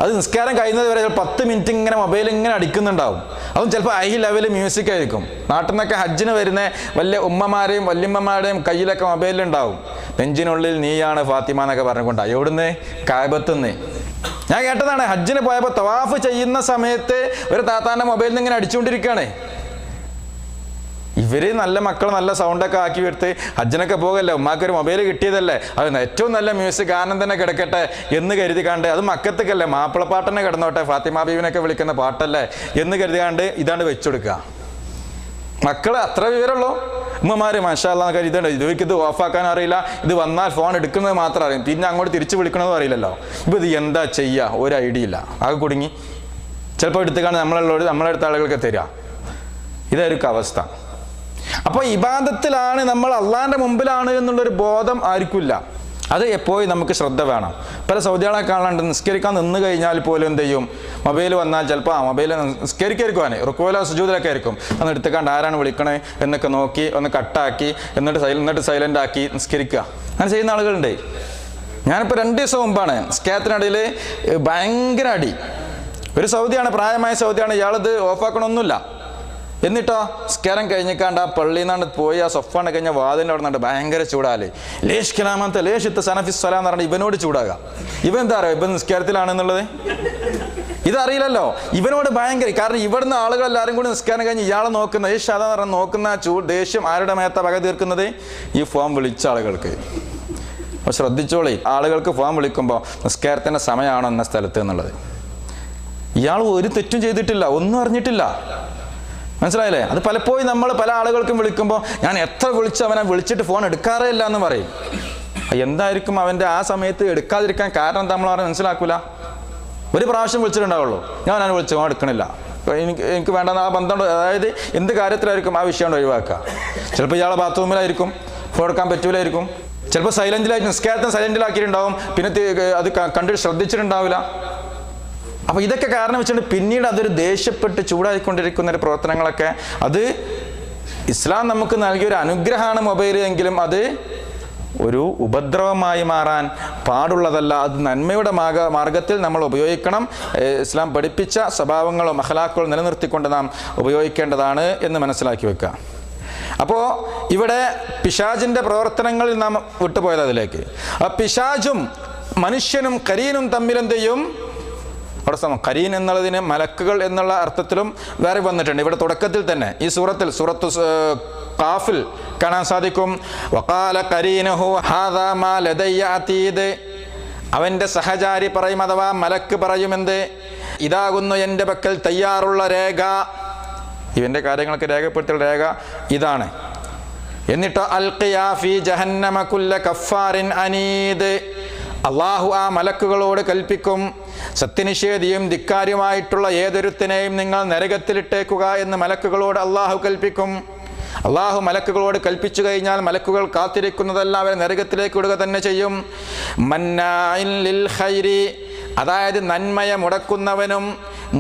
അത് നിസ്കാരം കഴിയുന്നത് വരെ 10 മിനിറ്റ് ഇങ്ങനെ മൊബൈൽ ഇങ്ങനെ അടിക്കുന്നുണ്ടാവും. അതും ചിലപ്പോൾ ഹൈ ലെവൽ മ്യൂസിക് ആയിരിക്കും. നാട്ടിൽ നിന്നൊക്കെ ഹജ്ജിന് വരുന്ന വലിയ ഉമ്മമാരെയും വല്യമ്മമാരുടെയും കയ്യിലൊക്കെ മൊബൈലുണ്ടാവും. നെഞ്ചിനുള്ളിൽ നീയാണ് ഫാത്തിമ എന്നൊക്കെ പറഞ്ഞുകൊണ്ടാണ്. എവിടുന്ന്? കായബത്തുനിന്ന്. ഞാൻ കേട്ടതാണ്, ഹജ്ജിന് പോയപ്പോൾ തവാഫ് ചെയ്യുന്ന സമയത്ത് ഒരു താത്താൻ്റെ മൊബൈലിൽ നിന്ന് ഇങ്ങനെ അടിച്ചുകൊണ്ടിരിക്കുകയാണ്. ഇവര് നല്ല മക്കൾ നല്ല സൗണ്ടൊക്കെ ആക്കി എടുത്ത് ഹജ്ജിനൊക്കെ പോകല്ലേ, ഉമ്മാക്കൊരു മൊബൈൽ കിട്ടിയതല്ലേ, അത് ഏറ്റവും നല്ല മ്യൂസിക് ആനന്ദം തന്നെ കിടക്കട്ടെ എന്ന് കരുതി കണ്ട്, അത് മക്കത്തേക്കല്ലേ, മാപ്പിളപ്പാട്ടന്നെ കിടന്നോട്ടെ, ഫാത്തിമ ബീവിനൊക്കെ വിളിക്കുന്ന പാട്ടല്ലേ എന്ന് കരുതി കണ്ട് ഇതാണ്ട് വെച്ചുകൊടുക്കുക. മക്കൾ അത്ര വിവരമുള്ളൂ. ഉമ്മമാര് മാഷാ അല്ലാഹ് എന്നൊക്കെ ഇതുണ്ട്, ഇത് ഓഫാക്കാൻ അറിയില്ല, ഇത് വന്നാൽ ഫോൺ എടുക്കുന്നത് മാത്രം അറിയും, പിന്നെ അങ്ങോട്ട് തിരിച്ചു വിളിക്കണമെന്നും അറിയില്ലല്ലോ. ഇപ്പം ഇത് എന്താ ചെയ്യുക? ഒരു ഐഡിയ ഇല്ല. ആകെ കുടുങ്ങി. ചിലപ്പോൾ എടുത്തുകാണ് നമ്മളെടുത്ത ആളുകൾക്ക് തരിക. ഇതായിരിക്കും അവസ്ഥ. അപ്പോൾ ഇബാദത്തിലാണ്, നമ്മൾ അള്ളാഹിൻ്റെ മുമ്പിലാണ് എന്നുള്ളൊരു ബോധം ആർക്കില്ല. അത് എപ്പോഴും നമുക്ക് ശ്രദ്ധ വേണം. പല സൗദികളെ കാണാണ്ട് നിസ്കരിക്കാൻ നിന്ന് കഴിഞ്ഞാൽ പോലും എന്ത് ചെയ്യും? മൊബൈൽ വന്നാൽ ചിലപ്പോൾ മൊബൈൽ നിസ്കരിക്കുവാൻ റുക്കോല സുജൂദിലൊക്കെ ആയിരിക്കും, അന്ന് എടുത്തുകൊണ്ട് ആരാണ് വിളിക്കണേ എന്നൊക്കെ നോക്കി ഒന്ന് കട്ടാക്കി എന്നിട്ട് സൈലൻ്റ് ആക്കി നിസ്കരിക്കുക. അങ്ങനെ ചെയ്യുന്ന ആളുകളുണ്ട്. ഞാനിപ്പോൾ 2 ദിവസം മുമ്പാണ് നിസ്കാരത്തിനിടയിൽ ഭയങ്കര അടി. ഒരു സൗദിയാണ്, പ്രായമായ സൗദിയാണ്, ഇയാളത് ഓഫാക്കണമൊന്നുമില്ല. എന്നിട്ടോ സ്കാരം കഴിഞ്ഞിക്കാണ്ട് ആ പള്ളിയിൽ നിന്നാണ്ട് പോയി ആ സൊഫാണ്ട് കഴിഞ്ഞ വാതിൻ്റെ അവിടെ നിന്നിട്ട് ഭയങ്കര ചൂടാല്. ലേഷ് കലാമത്തെ ലേഷിത്ത് സനഫിസ് സലാം എന്ന് പറഞ്ഞാൽ ഇവനോട് ചൂടാകുക. ഇവൻ എന്താ അറിയോ ഇവൻ നിസ്കാരത്തിലാണെന്നുള്ളത്? ഇതറിയില്ലല്ലോ. ഇവനോട് ഭയങ്കര, കാരണം ഇവിടുന്ന് ആളുകളെല്ലാവരും കൂടി നിസ്കാരം കഴിഞ്ഞ് ഇയാളെ നോക്കുന്ന അതാ പറഞ്ഞ നോക്കുന്ന ദേഷ്യം ആരുടെ മേത്ത വക തീർക്കുന്നത്? ഈ ഫോം വിളിച്ച ആളുകൾക്ക്. അപ്പോൾ ശ്രദ്ധിച്ചോളി, ആളുകൾക്ക് ഫോം വിളിക്കുമ്പോൾ നിസ്കാരത്തിൻ്റെ സമയമാണോ എന്ന സ്ഥലത്ത് എന്നുള്ളത്. ഇയാൾ ഒരു തെറ്റും ചെയ്തിട്ടില്ല, ഒന്നും അറിഞ്ഞിട്ടില്ല. മനസ്സിലായില്ലേ? അത് പലപ്പോഴും നമ്മൾ പല ആളുകൾക്കും വിളിക്കുമ്പോൾ ഞാൻ എത്ര അവനെ വിളിച്ചിട്ട് ഫോൺ എടുക്കാറേ ഇല്ല എന്ന് പറയും. എന്തായിരിക്കും അവൻ്റെ ആ സമയത്ത് എടുക്കാതിരിക്കാൻ കാരണം നമ്മൾ അവരെ മനസ്സിലാക്കൂല. ഒരു പ്രാവശ്യം വിളിച്ചിട്ടുണ്ടാവുള്ളൂ, ഞാൻ വിളിച്ചു ഫോൺ എടുക്കണില്ല, എനിക്ക് വേണ്ട ആ ബന്ധം. അതായത് എന്ത് കാര്യത്തിലായിരിക്കും ആ വിഷയം ഒഴിവാക്കുക. ചിലപ്പോൾ ഇയാളെ ബാത്റൂമിലായിരിക്കും, ഫോൺ എടുക്കാൻ പറ്റൂലായിരിക്കും. ചിലപ്പോൾ സൈലൻറ്റിലായിരിക്കും, നിസ്കാരത്തിന് സൈലൻറ്റിലാക്കിയിട്ടുണ്ടാവും, പിന്നെ അത് കണ്ടിട്ട് ശ്രദ്ധിച്ചിട്ടുണ്ടാവില്ല. അപ്പോൾ ഇതൊക്കെ കാരണം വെച്ചിട്ട് പിന്നീട് അതൊരു ദേഷ്യപ്പെട്ട് ചൂടായിക്കൊണ്ടിരിക്കുന്ന ഒരു പ്രവർത്തനങ്ങളൊക്കെ, അത് ഇസ്ലാം നമുക്ക് നൽകിയൊരു അനുഗ്രഹമാണ് മൊബൈൽ, എങ്കിലും അത് ഒരു ഉപദ്രവമായി മാറാൻ പാടുള്ളതല്ല. അത് നന്മയുടെ മാർഗത്തിൽ നമ്മൾ ഉപയോഗിക്കണം. ഇസ്ലാം പഠിപ്പിച്ച സ്വഭാവങ്ങളും അഖ്ലാഖുകളും നിലനിർത്തിക്കൊണ്ട് നാം ഉപയോഗിക്കേണ്ടതാണ് എന്ന് മനസ്സിലാക്കി വെക്കുക. അപ്പോൾ ഇവിടെ പിശാചിൻ്റെ പ്രവർത്തനങ്ങളിൽ നാം വിട്ടുപോയത് അതിലേക്ക്. ആ പിശാചും മനുഷ്യനും കരീനും തമ്മിൽ എന്ത് ചെയ്യും? അവിടെ കരീൻ എന്നുള്ളതിന് മലക്കുകൾ എന്നുള്ള അർത്ഥത്തിലും വേറെ വന്നിട്ടുണ്ട്. ഇവിടെ തുടക്കത്തിൽ തന്നെ ഈ സൂറത്തു ഖാഫിൽ കാണാൻ സാധിക്കും. വഖാല ഖരീനുഹു ഹാദാ മാ ലദയ്യ അതീദ്. അവൻ്റെ സഹചാരി പറയും, അഥവാ മലക്ക് പറയുമെന്ത്? ഇതാകുന്നു എൻ്റെ പക്കൽ തയ്യാറുള്ള രേഖ. ഇവൻ്റെ കാര്യങ്ങളൊക്കെ രേഖപ്പെടുത്തിയുള്ള രേഖ ഇതാണ്. എന്നിട്ടോ അൽഖിയാ ഫീ ജഹന്നമ കുല്ല കഫാരിൻ അനീദ്. അള്ളാഹു ആ മലക്കുകളോട് കൽപ്പിക്കും, സത്യനിഷേധിയും ധിക്കാരിയുമായിട്ടുള്ള ഏതൊരുത്തിനെയും നിങ്ങൾ നരകത്തിലിട്ടേക്കുക എന്ന് മലക്കുകളോട് അള്ളാഹു കൽപ്പിക്കും. അള്ളാഹു മലക്കുകളോട് കൽപ്പിച്ചു കഴിഞ്ഞാൽ മലക്കുകൾ കാത്തിരിക്കുന്നതെല്ലാം അവരെ നരകത്തിലേക്ക് വിടുക തന്നെ ചെയ്യും. മന്നാഇൻ ലിൽ ഖൈരി, അതായത് നന്മയെ മുടക്കുന്നവനും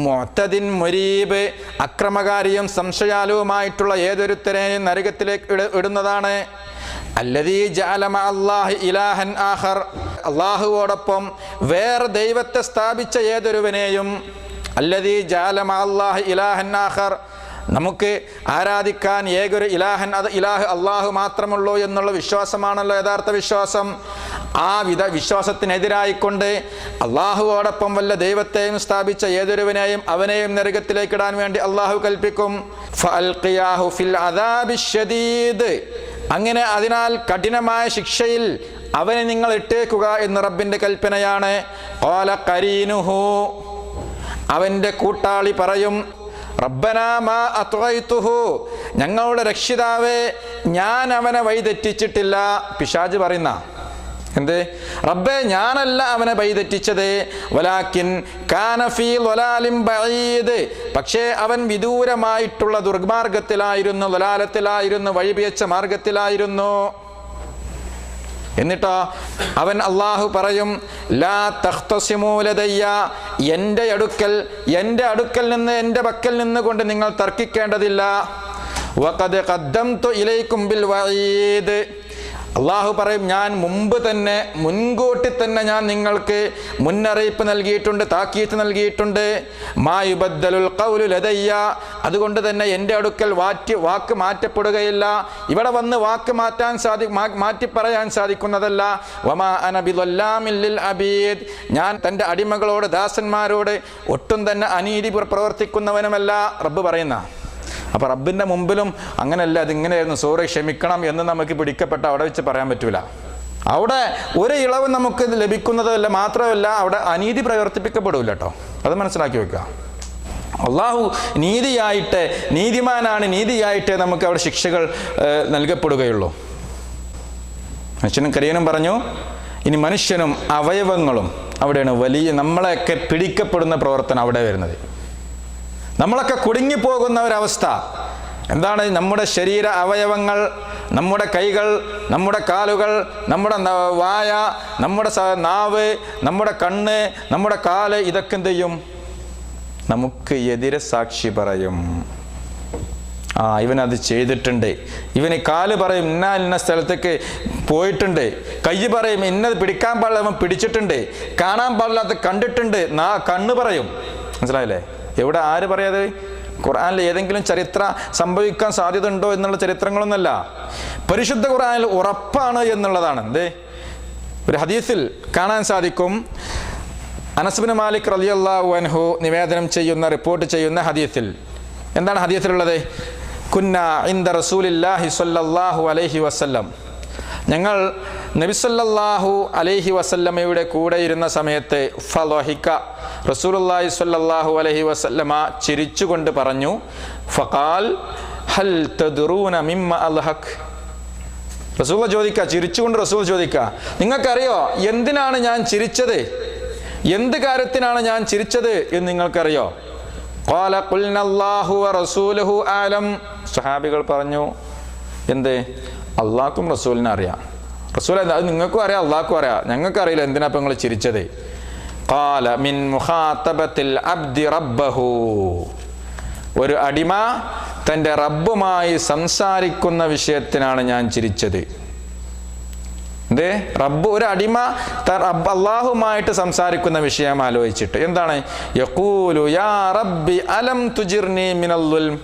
മുഅ്തദിൻ മുരീബ്, അക്രമകാരിയും സംശയാലുവുമായിട്ടുള്ള ഏതൊരുത്തരെയും നരകത്തിലേക്ക് ഇടുന്നതാണ്. അല്ലദീ ജഅല മഅല്ലാഹി ഇലാഹൻ ആഖർ, അല്ലാഹുവോടൊപ്പം വേറെ ദൈവത്തെ സ്ഥാപിച്ച ഏതൊരുവനെയും, അല്ലദീ ജഅല മഅല്ലാഹി ഇലാഹൻ ആഖർ, നമുക്ക് ആരാധിക്കാൻ ഏകൊരു ഇലാഹൻ, അത് ഇലാഹ് അള്ളാഹു മാത്രമുള്ളൂ എന്നുള്ള വിശ്വാസമാണല്ലോ യഥാർത്ഥ വിശ്വാസം. ആ വിശ്വാസത്തിനെതിരായിക്കൊണ്ട് അള്ളാഹുവോടൊപ്പം വല്ല ദൈവത്തെയും സ്ഥാപിച്ച ഏതൊരുവനെയും അവനെയും നരകത്തിലേക്കിടാൻ വേണ്ടി അള്ളാഹു കൽപ്പിക്കും. ഫഅൽഖിയാഹു ഫിൽ അദാബിശ് ശദീദ്, അങ്ങനെ അതിനാൽ കഠിനമായ ശിക്ഷയിൽ അവനെ നിങ്ങൾ ഇട്ടേക്കുക എന്ന് റബ്ബിന്റെ കൽപ്പനയാണ്. ഖാല ഖരീനുഹു, അവന്റെ കൂട്ടാളി പറയും, റബ്ബനാ മാ അത്വൈതുഹു, ഞങ്ങളുടെ രക്ഷിതാവേ ഞാൻ അവനെ വഴിതെറ്റിച്ചിട്ടില്ല. പിശാച് പറയുന്ന എന്ത്? റബ്ബേ ഞാനല്ല അവനെ വഴിതെറ്റിച്ചത്. വലാകിൻ കാന ഫീ ളലാലിൻ ബഈദ്, പക്ഷേ അവൻ വിദൂരമായിട്ടുള്ള ദുർമാർഗത്തിലായിരുന്നു, ളലാലത്തിലായിരുന്നു, വഴിപിഴച്ച മാർഗത്തിലായിരുന്നു. എന്നിട്ടോ അവൻ അള്ളാഹു പറയും, ലാ തഖ്തസിമൂ ലദയ്യ, എൻ്റെ അടുക്കൽ നിന്ന്, എൻ്റെ പക്കൽ നിന്ന് കൊണ്ട് നിങ്ങൾ തർക്കിക്കേണ്ടതില്ല. വഖദ് ഖദ്ദംതു ഇലൈക്കും ബിൽ വഈദ്, അള്ളാഹു പറയും ഞാൻ മുൻകൂട്ടി തന്നെ ഞാൻ നിങ്ങൾക്ക് മുന്നറിയിപ്പ് നൽകിയിട്ടുണ്ട്, താക്കീത്ത് നൽകിയിട്ടുണ്ട്. മാ യുബദ്ദലുൽ ഖൗലു ലദയ്യ, അതുകൊണ്ട് തന്നെ എൻ്റെ അടുക്കൽ വാക്ക് മാറ്റപ്പെടുകയില്ല. ഇവിടെ വന്ന് വാക്ക് മാറ്റി പറയാൻ സാധിക്കുന്നതല്ല. വമാ അന ബിളല്ലാമിൻ ലിൽ അബീദ്, ഞാൻ തൻ്റെ അടിമകളോട്, ദാസന്മാരോട് ഒട്ടും തന്നെ അനീതി പ്രവർത്തിക്കുന്നവനുമല്ല റബ്ബ് പറയുന്ന. അപ്പോൾ റബ്ബിൻ്റെ മുമ്പിലും അങ്ങനെയല്ല, അതിങ്ങനെയായിരുന്നു, സോറി ക്ഷമിക്കണം എന്ന് നമുക്ക് പിടിക്കപ്പെട്ട അവിടെ വെച്ച് പറയാൻ പറ്റൂല. അവിടെ ഒരു ഇളവ് നമുക്ക് ലഭിക്കുന്നതല്ല, മാത്രമല്ല അവിടെ അനീതി പ്രവർത്തിപ്പിക്കപ്പെടില്ല കേട്ടോ. അത് മനസ്സിലാക്കി വെക്കുക. അള്ളാഹു നീതിമാനാണ്, നീതിയായിട്ടേ നമുക്ക് അവിടെ ശിക്ഷകൾ നൽകപ്പെടുകയുള്ളൂ. മനുഷ്യനും കരിയനും പറഞ്ഞു. ഇനി മനുഷ്യനും അവയവങ്ങളും അവിടെയാണ് വലിയ നമ്മളെയൊക്കെ പിടിക്കപ്പെടുന്ന പ്രവർത്തനം അവിടെ വരുന്നത്. നമ്മളൊക്കെ കുടുങ്ങിപ്പോകുന്ന ഒരവസ്ഥ എന്താണ്? നമ്മുടെ ശരീര അവയവങ്ങൾ, നമ്മുടെ കൈകൾ, നമ്മുടെ കാലുകൾ, നമ്മുടെ വായ, നമ്മുടെ നാവ്, നമ്മുടെ കണ്ണ്, നമ്മുടെ കാല്, ഇതൊക്കെ എന്ത് ചെയ്യും? നമുക്ക് എതിരെ സാക്ഷി പറയും. ഇവനത് ചെയ്തിട്ടുണ്ട്. ഇവന് കാല് പറയും ഇന്ന സ്ഥലത്തേക്ക് പോയിട്ടുണ്ട്. കൈ പറയും ഇന്നത് പിടിക്കാൻ പാടില്ല, അവൻ പിടിച്ചിട്ടുണ്ട്. കാണാൻ പാടില്ലാത്ത കണ്ടിട്ടുണ്ട്. കണ്ണ് പറയും. മനസ്സിലായില്ലേ? എവിടെ ആര് പറയാതെ? ഖുർആനിൽ ഏതെങ്കിലും ചരിത്രം സംഭവിക്കാൻ സാധ്യത ഉണ്ടോ എന്നുള്ള ചരിത്രങ്ങളൊന്നുമല്ല. പരിശുദ്ധ ഖുർആനിൽ ഉറപ്പാണ് എന്നുള്ളതാണ്. എന്തേ? ഒരു ഹദീസിൽ കാണാൻ സാധിക്കും. അനസ് ബിൻ മാലിക് റളിയല്ലാഹു അൻഹു റിപ്പോർട്ട് ചെയ്യുന്ന ഹദീസിൽ എന്താണ് ഹദീസിലുള്ളത്? കുന്നാ ഇൻദ റസൂലില്ലാഹി സ്വല്ലല്ലാഹു അലൈഹി വസല്ലം, ഞങ്ങൾ നബി സല്ലല്ലാഹു അലൈഹി വസല്ലമയുടെ കൂടെ ഇരുന്ന സമയത്ത് ഫളഹിക, റസൂലുള്ളാഹി സ്വല്ലല്ലാഹു അലൈഹി വസല്ലമ ചിരിച്ചുകൊണ്ട് പറഞ്ഞു, ഫഖാൽ ഹൽ തദ്റൂന മിമ്മ അൽഹഖ്, റസൂൽ ചോദിക്കുക, ചിരിച്ചുകൊണ്ട് റസൂൽ ചോദിക്കുക, നിങ്ങൾക്കറിയോ എന്തിനാണ് ഞാൻ ചിരിച്ചത്? എന്ത് കാര്യത്തിനാണ് ഞാൻ ചിരിച്ചത് എന്ന് നിങ്ങൾക്കറിയോ? ഖാല ഖുൽനല്ലാഹു വറസൂലുഹു ആലം, സ്വഹാബികൾ പറഞ്ഞു, എന്ത്? അള്ളാഹ്ക്കും റസൂലിനെ അറിയാം. റസൂൽ അത് നിങ്ങൾക്കും അറിയാം, അള്ളാഹ്ക്കും അറിയാം, ഞങ്ങൾക്കറിയില്ല എന്തിനാ ഇപ്പം നിങ്ങൾ ചിരിച്ചത്. ഖാല മിൻ മുഖാതബത്തിൽ അബ്ദി റബ്ബഹു, ഒരു അടിമ തൻ്റെ റബ്ബുമായി സംസാരിക്കുന്ന വിഷയത്തിനാണ് ഞാൻ ചിരിച്ചത്. എന്തേ? റബ്ബ്, ഒരു അടിമ അള്ളാഹുമായിട്ട് സംസാരിക്കുന്ന വിഷയം ആലോചിച്ചിട്ട്. എന്താണ്? യഖൂലു യാ റബ്ബി അലം തുജിർനി മിനൽ ദുൽം,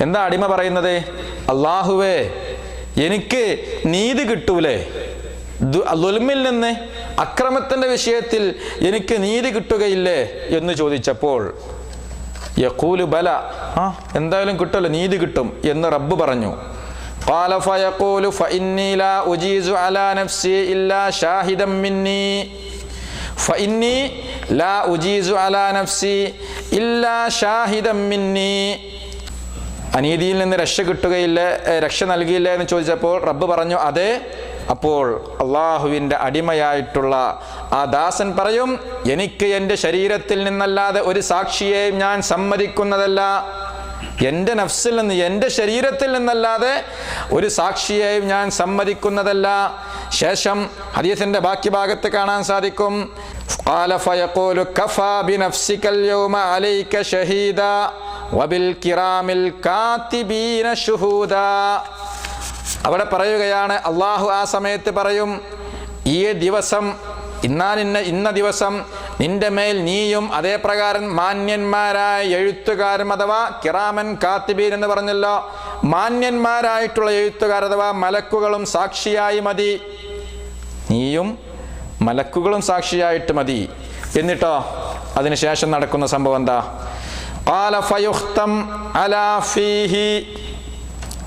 എന്താ അടിമ പറയുന്നത്? അള്ളാഹുവേ എനിക്ക് നീതി കിട്ടൂലേ? ദുൽമിൽ നിന്ന്, അക്രമത്തിൻ്റെ വിഷയത്തിൽ എനിക്ക് നീതി കിട്ടുകയില്ലേ എന്ന് ചോദിച്ചപ്പോൾ യഖൂലു ബല, എന്തായാലും കിട്ടുമല്ലോ, നീതി കിട്ടും എന്ന് റബ്ബ് പറഞ്ഞു. ഖാല ഫയഖൂലു ഫഇന്നി ലാ ഉജീസു അലാ നഫ്സി ഇല്ലാ ഷാഹിദൻ മിന്നി, ഫഇന്നി ലാ ഉജീസു അലാ നഫ്സി ഇല്ലാ ഷാഹിദൻ മിന്നി, അനീതിയിൽ നിന്ന് രക്ഷ നൽകിയില്ല എന്ന് ചോദിച്ചപ്പോൾ റബ്ബ് പറഞ്ഞു അതെ. അപ്പോൾ അള്ളാഹുവിൻ്റെ അടിമയായിട്ടുള്ള ആ ദാസൻ പറയും, എനിക്ക് എൻ്റെ ശരീരത്തിൽ നിന്നല്ലാതെ ഒരു സാക്ഷിയെയും ഞാൻ സമ്മതിക്കുന്നതല്ല, എൻ്റെ നഫ്സിൽ നിന്ന്, എൻ്റെ ശരീരത്തിൽ നിന്നല്ലാതെ ഒരു സാക്ഷിയെയും ഞാൻ സമ്മതിക്കുന്നതല്ല. ശേഷം ഹദീസിൻ്റെ ബാക്കി ഭാഗത്ത് കാണാൻ സാധിക്കും, ഖാല ഫയഖൂലു കഫാ ബിനഫ്സികൽ യൗമ അലൈക ഷഹീദാ വബിൽ കിറാമിൽ കാതിബീന ശുഹൂദാ. അവിടെ പറയുകയാണ്, അള്ളാഹു ആ സമയത്ത് പറയും, ഈ ദിവസം ഇന്ന ദിവസം നിന്റെ മേൽ നീയും അതേ പ്രകാരം മാന്യന്മാരായ എഴുത്തുകാരും അഥവാ കിറാമൻ കാത്തിബീൻ എന്ന് പറഞ്ഞല്ലോ, മാന്യന്മാരായിട്ടുള്ള എഴുത്തുകാർ അഥവാ മലക്കുകളും സാക്ഷിയായി മതി. നീയും മലക്കുകളും സാക്ഷിയായിട്ട് മതി. എന്നിട്ടോ അതിനുശേഷം നടക്കുന്ന സംഭവം എന്താ? ഖാല ഫയുഖ്തം അലാ ഫീഹി.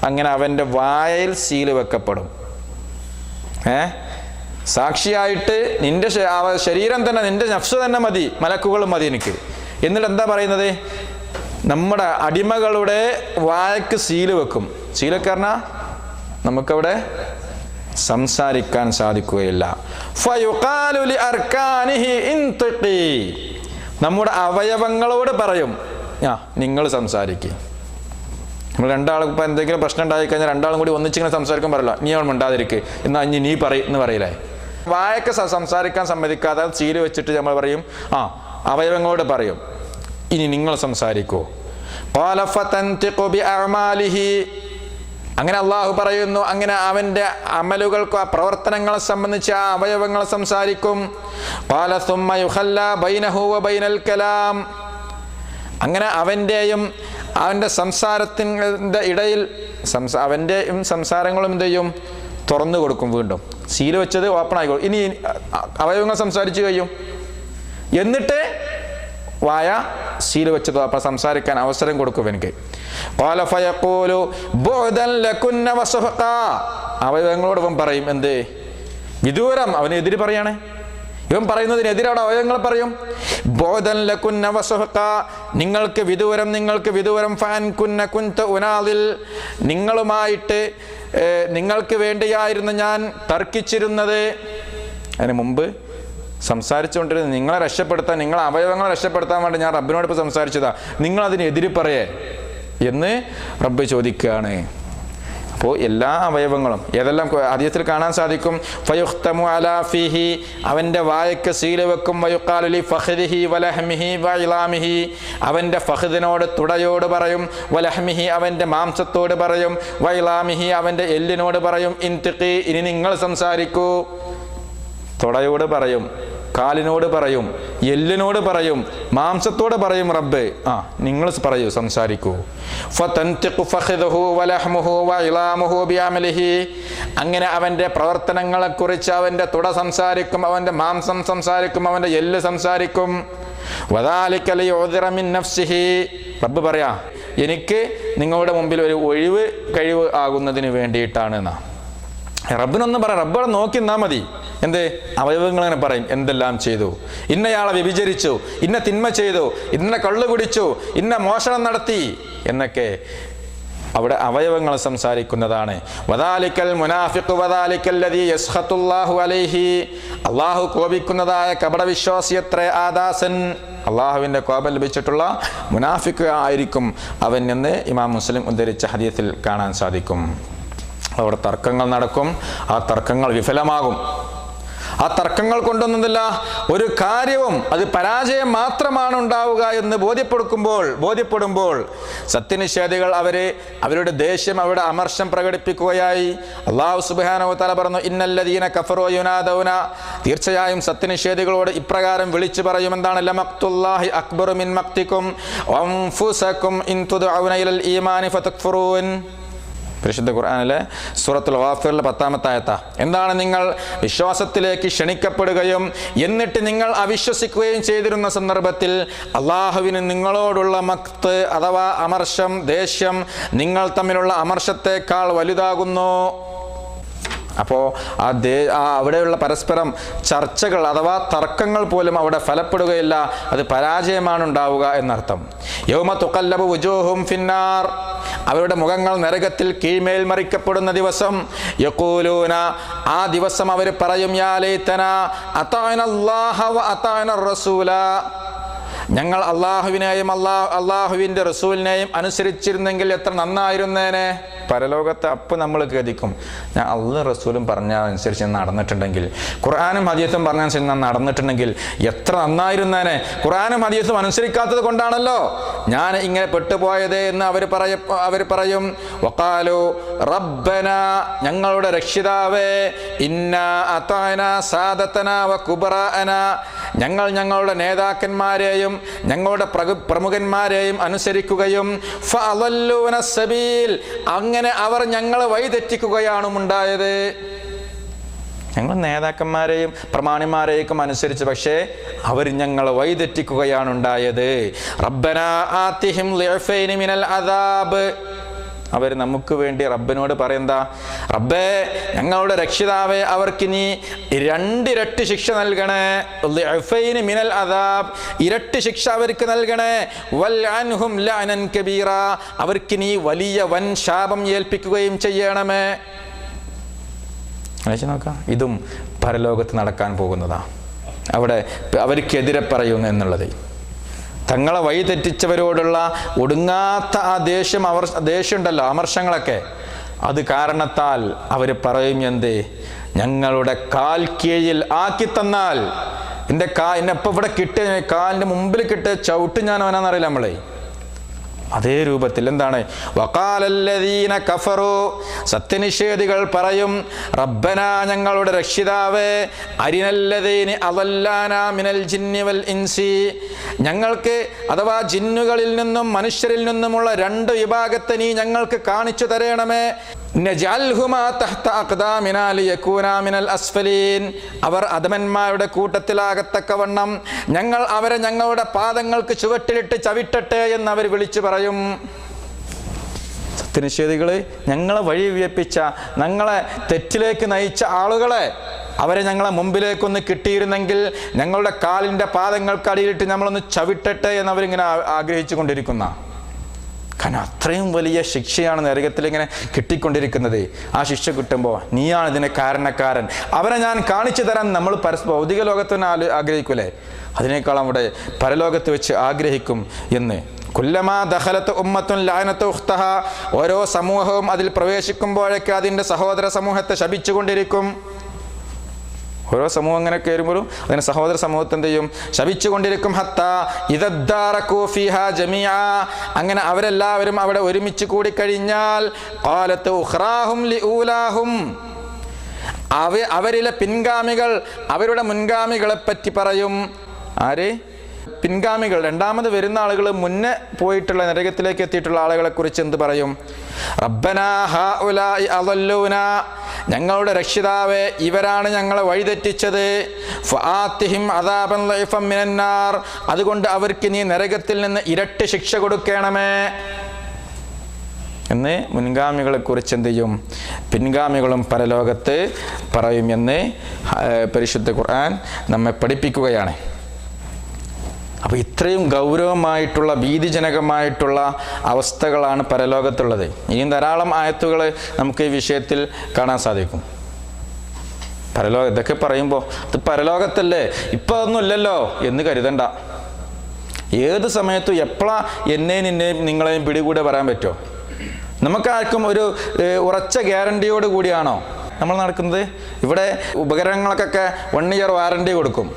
അങ്ങനെ അവൻ്റെ വായയിൽ സീല് വെക്കപ്പെടും. സാക്ഷിയായിട്ട് നിന്റെ ശരീരം തന്നെ, നിന്റെ നഫ്സ് തന്നെ മതി, മലക്കുകളും മതി എനിക്ക്. എന്നിട്ട് എന്താ പറയുന്നത്? നമ്മുടെ അടിമകളുടെ വായക്ക് സീല് വെക്കും. സീലൊക്കെ പറഞ്ഞാൽ നമുക്കവിടെ സംസാരിക്കാൻ സാധിക്കുകയില്ല. ഫയുഖാലു ലി അർക്കാനിഹി ഇൻതിഖി. നമ്മുടെ അവയവങ്ങളോട് പറയും, നിങ്ങൾ സംസാരിക്കുക. നമ്മൾ രണ്ടാളും ഇപ്പം എന്തെങ്കിലും പ്രശ്നം ഉണ്ടായിക്കഴിഞ്ഞാൽ രണ്ടാളും കൂടി ഒന്നിച്ചിങ്ങനെ സംസാരിക്കാൻ പറയല്ലോ, നീ അവൻ മിണ്ടാതിരിക്കുക, എന്നാൽ നീ എന്ന് പറയില്ലേ. വായക്ക് സംസാരിക്കാൻ സമ്മതിക്കാതെ സീല് വെച്ചിട്ട് നമ്മൾ പറയും, അവയവങ്ങളോട് പറയും, ഇനി നിങ്ങൾ സംസാരിക്കൂ. അങ്ങനെ അള്ളാഹു പറയുന്നു, അങ്ങനെ അവൻ്റെ അമലുകൾക്ക് ആ പ്രവർത്തനങ്ങളെ സംബന്ധിച്ച് ആ അവയവങ്ങൾ സംസാരിക്കും. അങ്ങനെ അവൻ്റെയും അവൻ്റെ സംസാരത്തിൻ്റെ ഇടയിൽ അവൻ്റെയും സംസാരങ്ങളും എന്ത് ചെയ്യും? തുറന്നു കൊടുക്കും. വീണ്ടും സീല് വെച്ചത് ഓപ്പൺ ആയിക്കോളും. ഇനി അവയവങ്ങൾ സംസാരിച്ചു കഴിയും. എന്നിട്ട് വായ സീല് വെച്ചത് അപ്പം സംസാരിക്കാൻ അവസരം കൊടുക്കും എനിക്ക്. അവയവങ്ങളോട് ഇവൻ പറയും എന്ത്? വിദൂരം. അവനെതിര് പറയാണ്. ഇവൻ പറയുന്നതിനെതിരെ അവിടെ അവയവങ്ങൾ പറയും, ബോധൻ ലകുന്ന വസുഹഖ, നിങ്ങൾക്ക് വിദൂരം, നിങ്ങൾക്ക് വിദൂരം. ഫാൻ കുന്ന കുന്ത ഉനാദിൽ, നിങ്ങളുമായിട്ട് നിങ്ങൾക്ക് വേണ്ടിയായിരുന്നു ഞാൻ തർക്കിച്ചിരുന്നത്. അതിന് മുമ്പ് സംസാരിച്ചുകൊണ്ടിരുന്നത് നിങ്ങളെ രക്ഷപ്പെടുത്താൻ, നിങ്ങളെ അവയവങ്ങളെ രക്ഷപ്പെടുത്താൻ വേണ്ടി ഞാൻ റബ്ബിനോട് ഇപ്പോൾ സംസാരിച്ചതാ, നിങ്ങളതിനെതിരെ പറയേ എന്ന് റബ്ബ് ചോദിക്കുകയാണ്. അപ്പോൾ എല്ലാ അവയവങ്ങളും ഏതെല്ലാം ഹദീസിൽ കാണാൻ സാധിക്കും. ഫയുഖ്തമു അലാ ഫീഹി, അവൻ്റെ വായക്ക് സീല് വെക്കും. വയുഖാലു ലി ഫഖ്ദിഹി വലഹ്മിഹി വഇലാമിഹി, അവൻ്റെ ഫഖ്ദിനോട് തുടയോട് പറയും. വലഹ്മിഹി, അവൻ്റെ മാംസത്തോട് പറയും. വഇലാമിഹി, അവൻ്റെ എല്ലിനോട് പറയും. ഇൻതിഖി, ഇനി നിങ്ങൾ സംസാരിക്കൂ. തുടയോട് പറയും, കാലിനോട് പറയും, എല്ലിനോട് പറയും, മാംസത്തോട് പറയും റബ്ബ്, നിങ്ങൾ പറയൂ, സംസാരിക്കൂ. അങ്ങനെ അവൻ്റെ പ്രവർത്തനങ്ങളെക്കുറിച്ച് അവൻ്റെ തുട സംസാരിക്കും, അവൻ്റെ മാംസം സംസാരിക്കും, അവൻ്റെ എല്ല് സംസാരിക്കും. റബ്ബ് പറയാ, എനിക്ക് നിങ്ങളുടെ മുമ്പിൽ ഒരു ഒഴിവ് കഴിവ് ആകുന്നതിന് വേണ്ടിയിട്ടാണ് എന്നാ. റബ്ബിനൊന്നും പറയാം, റബ്ബിനെ നോക്കി നിന്നാൽ മതി. എന്ത്? അവയവങ്ങൾ അങ്ങനെ പറയും, എന്തെല്ലാം ചെയ്തു, ഇന്നയാളെ വ്യഭിചരിച്ചു, ഇന്ന തിന്മ ചെയ്തു, ഇന്ന കള്ളു കുടിച്ചു, ഇന്ന മോഷണം നടത്തി എന്നൊക്കെ അവിടെ അവയവങ്ങൾ സംസാരിക്കുന്നതാണ്. വദാലിക്കൽ മുനാഫിഖു വദാലിക്കല്ലദീ യസ്ഖത്തുല്ലാഹു അലൈഹി, അള്ളാഹു കോപിക്കുന്നതായ കപടവിശ്വാസിയത്രേ ആദാസൻ, അള്ളാഹുവിൻ്റെ കോപം ലഭിച്ചിട്ടുള്ള മുനാഫിഖ് ആയിരിക്കും അവൻ എന്ന് ഇമാം മുസ്ലിം ഉദ്ധരിച്ച ഹദീസിൽ കാണാൻ സാധിക്കും. അവിടെ തർക്കങ്ങൾ നടക്കും, ആ തർക്കങ്ങൾ വിഫലമാകും. ആ തർക്കങ്ങൾ കൊണ്ടൊന്നുമില്ല ഒരു കാര്യവും, അത് പരാജയം മാത്രമാണ് ഉണ്ടാവുക എന്ന് ബോധ്യപ്പെടുമ്പോൾ സത്യനിഷേധികൾ അവരുടെ ദേഷ്യം, അവരുടെ അമർഷം പ്രകടിപ്പിക്കുകയായി. അല്ലാഹു സുബ്ഹാനഹു വ തആല പറഞ്ഞു, ഇന്നല്ലദീന കഫറൂ യുനാദൗന, തീർച്ചയായും സത്യനിഷേധികളോട് ഇപ്രകാരം വിളിച്ചു പറയും, എന്താണ്? ലമഖ്തുല്ലാഹി അക്ബറു മിൻ മഖ്തികും വഅൻഫുസകും ഇൻ തുദഊന ഇലൽ ഈമാനി ഫതക്ഫുറൂൻ. പരിശുദ്ധ ഖുർആനിലെ സൂറത്തുൽ ഗാഫിറിലെ 10-ാമത്തെ ആയത്താ. എന്താണ്? നിങ്ങൾ വിശ്വാസത്തിലേക്ക് ക്ഷണിക്കപ്പെടുകയും എന്നിട്ട് നിങ്ങൾ അവിശ്വസിക്കുകയും ചെയ്തിരുന്ന സന്ദർഭത്തിൽ അള്ളാഹുവിന് നിങ്ങളോടുള്ള മഖ്ത് അഥവാ അമർഷം, ദേഷ്യം നിങ്ങൾ തമ്മിലുള്ള അമർഷത്തേക്കാൾ വലുതാകുന്നു. അപ്പോൾ അവിടെയുള്ള പരസ്പരം ചർച്ചകൾ അഥവാ തർക്കങ്ങൾ പോലും അവിടെ ഫലപ്പെടുകയില്ല, അത് പരാജയമാണ് ഉണ്ടാവുക എന്നർത്ഥം. യൗമ തുഖല്ലബു വുജൂഹും ഫിന്നാർ, അവരുടെ മുഖങ്ങൾ നരകത്തിൽ കീഴ്മേൽ മറിക്കപ്പെടുന്ന ദിവസം. യഖൂലൂന, ആ ദിവസം അവർ പറയും, യാ ലൈതനാ അതഅന അല്ലാഹ വ അതഅന റസൂല, ഞങ്ങൾ അള്ളാഹുവിനെയും അള്ളാഹുവിൻ്റെ റസൂലിനെയും അനുസരിച്ചിരുന്നെങ്കിൽ എത്ര നന്നായിരുന്നേനെ. പരലോകത്ത് അപ്പം നമ്മൾ ഖേദിക്കും, ഞാൻ അള്ളാഹും റസൂലും പറഞ്ഞ അനുസരിച്ച് ഞാൻ നടന്നിട്ടുണ്ടെങ്കിൽ, ഖുർആനും ഹദീസും പറഞ്ഞ അനുസരിച്ച് ഞാൻ നടന്നിട്ടുണ്ടെങ്കിൽ എത്ര നന്നായിരുന്നേനെ. ഖുർആനും ഹദീസും അനുസരിക്കാത്തത് കൊണ്ടാണല്ലോ ഞാൻ ഇങ്ങനെ പെട്ടുപോയത് എന്ന് അവർ പറയും. വഖാലു റബ്ബന, ഞങ്ങളുടെ രക്ഷിതാവേ, ഇന്നാ അതാന സാദതന വ കുബറാഅന, ഞങ്ങൾ ഞങ്ങളുടെ നേതാക്കന്മാരെയും ഞങ്ങളുടെ പ്രമുഖന്മാരെയും അനുസരിക്കുകയും ഫഅളല്ലൂന സബീൽ, അങ്ങനെ അവർ ഞങ്ങളെ വഴിതെറ്റിക്കുകയാണ് ഉണ്ടായത്. ഞങ്ങൾ നേതാക്കന്മാരെയും പ്രമാണിമാരെയും അനുസരിച്ച്, പക്ഷേ അവർ ഞങ്ങളെ വഴിതെറ്റിക്കുകയാണ് ഉണ്ടായത്. റബ്ബനാ ആതിഹിം ളിഅഫൈനി മിനൽ അദാബ്, അവർ നമുക്ക് വേണ്ടി റബ്ബിനോട് പറയുന്ന, റബ്ബേ ഞങ്ങളുടെ രക്ഷിതാവേ, അവർക്ക് നീ 2 ഇരട്ടി ശിക്ഷ നൽകണേ. ളിഅഫൈനി മിനൽ അദാബ്, ഇരട്ടി ശിക്ഷ അവർക്ക് നൽകണേ. വൽഅൻഹും ലഅനൻ കബീറ, അവർക്ക് നീ വലിയ വൻ ശാപം ഏൽപ്പിക്കുകയും ചെയ്യണമേ. നോക്കാം, ഇതും പരലോകത്ത് നടക്കാൻ പോകുന്നതാ. അവിടെ അവർക്കെതിരെ പറയുന്നു എന്നുള്ളത്. തങ്ങളെ വഴി തെറ്റിച്ചവരോടുള്ള ഒടുങ്ങാത്ത ആ ദേഷ്യമുണ്ടല്ലോ, അമർഷങ്ങളൊക്കെ, അത് കാരണത്താൽ അവർ പറയും, എന്തേ, ഞങ്ങളുടെ കാൽ കീഴിൽ ആക്കി തന്നാൽ, എന്നെ ഇപ്പം ഇവിടെ കിട്ടിയ കാലിൻ്റെ മുമ്പിൽ കിട്ടിയ ചവിട്ട് ഞാൻ അവനാന്നറിയില്ല നമ്മളെ. അതേ രൂപത്തിൽ എന്താണ്, വഖാലല്ലദീന കഫറു, സത്യനിഷേധികൾ പറയും, റബ്ബന ഞങ്ങളുടെ രക്ഷിതാവേ, അരിനല്ലദീനി അളല്ലാനാ മിനൽ ജിന്നി വൽ ഇൻസി, ഞങ്ങൾക്ക് അഥവാ ജിന്നുകളിൽ നിന്നും മനുഷ്യരിൽ നിന്നുമുള്ള 2 വിഭാഗത്തെ നീ ഞങ്ങൾക്ക് കാണിച്ചു തരണമേ. നജഅൽഹുമാ തഹ്ത അഖ്ദാമിനാ ലിയകൂനാ മിനൽ അസ്ഫലീൻ, അവർ അധമന്മാരുടെ കൂട്ടത്തിലാകത്തക്കവണ്ണം ഞങ്ങൾ അവരെ ഞങ്ങളുടെ പാദങ്ങൾക്ക് ചുവട്ടിലിട്ട് ചവിട്ടട്ടെ എന്ന് അവർ വിളിച്ചു പറയും. സത്യനിഷേധികള് ഞങ്ങളെ വഴി വിയപ്പിച്ച, ഞങ്ങളെ തെറ്റിലേക്ക് നയിച്ച ആളുകളെ, അവരെ ഞങ്ങളെ മുമ്പിലേക്കൊന്ന് കിട്ടിയിരുന്നെങ്കിൽ ഞങ്ങളുടെ കാലിൻ്റെ പാദങ്ങൾക്ക് അടിയിലിട്ട് നമ്മളൊന്ന് ചവിട്ടട്ടെ എന്ന് അവരിങ്ങനെ ആഗ്രഹിച്ചു കൊണ്ടിരിക്കുന്ന. കാരണം അത്രയും വലിയ ശിക്ഷയാണ് നരകത്തിൽ ഇങ്ങനെ കിട്ടിക്കൊണ്ടിരിക്കുന്നത്. ആ ശിക്ഷ കിട്ടുമ്പോൾ നീയാണ് ഇതിന് കാരണക്കാരൻ, അവരെ ഞാൻ കാണിച്ചു തരാൻ നമ്മൾ ഭൗതിക ലോകത്ത് തന്നെ ആഗ്രഹിക്കൂലേ, അതിനേക്കാളും അവിടെ പരലോകത്ത് വെച്ച് ആഗ്രഹിക്കും എന്ന്. കുല്ലമാ ദഖലത്ത് ഉമ്മത്തുൻ ലഅനത്തു ഉഖ്തഹ, ഓരോ സമൂഹവും അതിൽ പ്രവേശിക്കുമ്പോഴൊക്കെ അതിൻ്റെ സഹോദര സമൂഹത്തെ ശപിച്ചുകൊണ്ടിരിക്കും. ഓരോ സമൂഹം അങ്ങനെ കയറുമ്പോഴും അതിന് സഹോദര സമൂഹത്തെ എന്ത് ചെയ്യും, ശപിച്ചുകൊണ്ടിരിക്കും. ഹത്താ ഇദദ്ദാറകൂ ഫീഹാ ജമീഅ, അങ്ങനെ അവരെല്ലാവരും അവിടെ ഒരുമിച്ച് കൂടിക്കഴിഞ്ഞാൽ ഖാലത്ത് ഉഖ്റാഹും ലിഊലാഹും, അവരിലെ പിൻഗാമികൾ അവരുടെ മുൻഗാമികളെ പറ്റി പറയും. ആര്? പിൻഗാമികൾ, രണ്ടാമത് വരുന്ന ആളുകൾ, മുന്നേ പോയിട്ടുള്ള നരകത്തിലേക്ക് എത്തിയിട്ടുള്ള ആളുകളെ കുറിച്ച് എന്ത് പറയും? റബ്ബനാ ഹൗലാഇ അളല്ലൂന, ഞങ്ങളുടെ രക്ഷിതാവേ, ഇവരാണ് ഞങ്ങളെ വഴിതെറ്റിച്ചത്. ഫആതിഹിം അദാബൻ ലൈഫൻ മിനന്നാർ, അതുകൊണ്ട് അവർക്ക് നീ നരകത്തിൽ നിന്ന് ഇരട്ടി ശിക്ഷ കൊടുക്കണമേ എന്ന് മുൻഗാമികളെ കുറിച്ച് എന്ത് ചെയ്യും? പിൻഗാമികളും പരലോകത്ത് പറയും എന്ന് പരിശുദ്ധ ഖുർആൻ നമ്മെ പഠിപ്പിക്കുകയാണ്. അപ്പോൾ ഇത്രയും ഗൗരവമായിട്ടുള്ള ഭീതിജനകമായിട്ടുള്ള അവസ്ഥകളാണ് പരലോകത്തുള്ളത്. ഇനിയും ധാരാളം ആയത്തുകൾ നമുക്ക് ഈ വിഷയത്തിൽ കാണാൻ സാധിക്കും. ഇതൊക്കെ പറയുമ്പോൾ ഇത് പരലോകത്തല്ലേ, ഇപ്പം അതൊന്നും ഇല്ലല്ലോ എന്ന് കരുതണ്ട. ഏത് സമയത്തും എപ്പോഴാണ് നിന്നെയും നിങ്ങളെയും പിടികൂടെ പറയാൻ പറ്റുമോ? നമുക്കാർക്കും ഒരു ഉറച്ച ഗ്യാരണ്ടിയോട് കൂടിയാണോ നമ്മൾ നടക്കുന്നത്? ഇവിടെ ഉപകരണങ്ങൾക്കൊക്കെ 1 ഇയർ വാറണ്ടി കൊടുക്കും.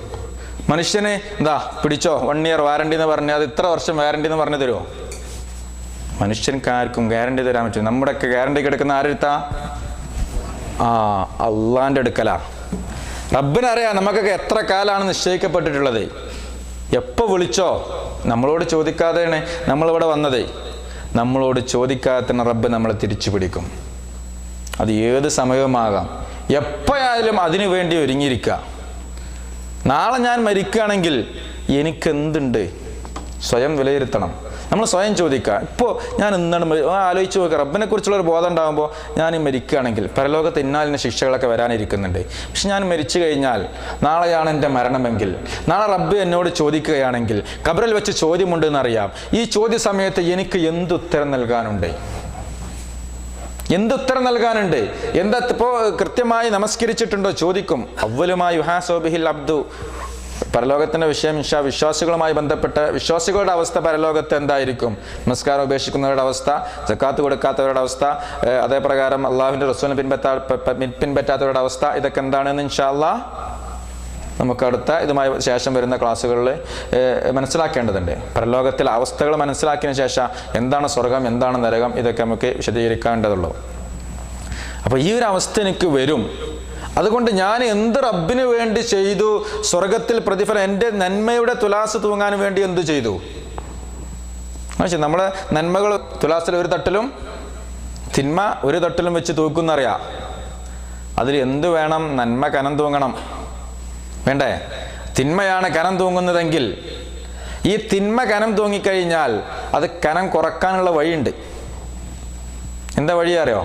മനുഷ്യന് എന്താ പിടിച്ചോ 1 ഇയർ വാറണ്ടി എന്ന് പറഞ്ഞാൽ അത് ഇത്ര വർഷം വാറണ്ടി എന്ന് പറഞ്ഞു തരുമോ? മനുഷ്യൻക്കാർക്കും ഗ്യാരണ്ടി തരാൻ പറ്റും. നമ്മുടെയൊക്കെ ഗ്യാരണ്ടി കിടക്കുന്ന ആരെടുത്താ? അള്ളാൻ്റെ അടുക്കലാ. റബ്ബിനറിയാം നമുക്കൊക്കെ എത്ര കാലമാണ് നിശ്ചയിക്കപ്പെട്ടിട്ടുള്ളത്. എപ്പോൾ വിളിച്ചോ, നമ്മളോട് ചോദിക്കാതെയാണ് നമ്മളിവിടെ വന്നത്. നമ്മളോട് ചോദിക്കാതെ തന്നെ റബ്ബ് നമ്മളെ തിരിച്ചു പിടിക്കും. അത് ഏത് സമയവുമാകാം. എപ്പോഴായാലും അതിനു വേണ്ടി ഒരുങ്ങിയിരിക്കുക. നാളെ ഞാൻ മരിക്കുകയാണെങ്കിൽ എനിക്കെന്തുണ്ട്? സ്വയം വിലയിരുത്തണം. നമ്മൾ സ്വയം ചോദിക്കുക. ഇപ്പോൾ ഞാൻ എന്താണ് ആലോചിച്ച് നോക്കുക, റബ്ബിനെ കുറിച്ചുള്ളൊരു ബോധം ഉണ്ടാകുമ്പോൾ ഞാൻ മരിക്കുകയാണെങ്കിൽ പരലോകത്ത് ഇന്നാലിൻ്റെ ശിക്ഷകളൊക്കെ വരാനിരിക്കുന്നുണ്ട്. പക്ഷെ ഞാൻ മരിച്ചു കഴിഞ്ഞാൽ നാളെയാണ് എൻ്റെ മരണമെങ്കിൽ, നാളെ റബ്ബ് എന്നോട് ചോദിക്കുകയാണെങ്കിൽ ഖബറിൽ വെച്ച് ചോദ്യമുണ്ടെന്നറിയാം. ഈ ചോദ്യ സമയത്ത് എനിക്ക് എന്തുത്തരം നൽകാനുണ്ട്? എന്തുത്തരം നൽകാനുണ്ട്? ഇപ്പോൾ കൃത്യമായി നമസ്കരിച്ചിട്ടുണ്ടോ ചോദിക്കും. അവ്വലുമായി യുഹാസബിഹിൽ അബ്ദു, പരലോകത്തിൻ്റെ വിഷയം വിശ്വാസികളുമായി ബന്ധപ്പെട്ട് വിശ്വാസികളുടെ അവസ്ഥ പരലോകത്ത് എന്തായിരിക്കും, നമസ്കാരം ഉപേക്ഷിക്കുന്നവരുടെ അവസ്ഥ, സക്കാത്ത് കൊടുക്കാത്തവരുടെ അവസ്ഥ, അതേപ്രകാരം അള്ളാഹുവിൻ്റെ റസൂലിനെ പിൻപറ്റാത്തവരുടെ അവസ്ഥ, ഇതൊക്കെ എന്താണെന്ന് ഇൻഷാ അല്ലാഹ് നമുക്ക് അടുത്ത ഇതുമായി ശേഷം വരുന്ന ക്ലാസ്സുകളിൽ മനസ്സിലാക്കേണ്ടതുണ്ട്. പരലോകത്തിലെ അവസ്ഥകൾ മനസ്സിലാക്കിയതിന് ശേഷം എന്താണ് സ്വർഗം, എന്താണ് നരകം, ഇതൊക്കെ നമുക്ക് വിശദീകരിക്കേണ്ടതുള്ളൂ. അപ്പോൾ ഈ ഒരു അവസ്ഥ എനിക്ക് വരും, അതുകൊണ്ട് ഞാൻ എന്ത് റബ്ബിന് വേണ്ടി ചെയ്തു, സ്വർഗത്തിൽ പ്രതിഫലം, എൻ്റെ നന്മയുടെ തുലാസ് തൂങ്ങാൻ വേണ്ടി എന്ത് ചെയ്തു. നമ്മളെ നന്മകൾ തുലാസിൽ ഒരു തട്ടിലും തിന്മ ഒരു തട്ടിലും വെച്ച് തൂക്കുന്നറിയാം. അതിൽ എന്ത് വേണം, നന്മ കനം തൂങ്ങണം, വേണ്ടേ? തിന്മയാണ് കനം തൂങ്ങുന്നതെങ്കിൽ ഈ തിന്മ കനം തൂങ്ങിക്കഴിഞ്ഞാൽ അത് കനം കുറക്കാനുള്ള വഴിയുണ്ട്. എന്താ വഴി അറിയോ?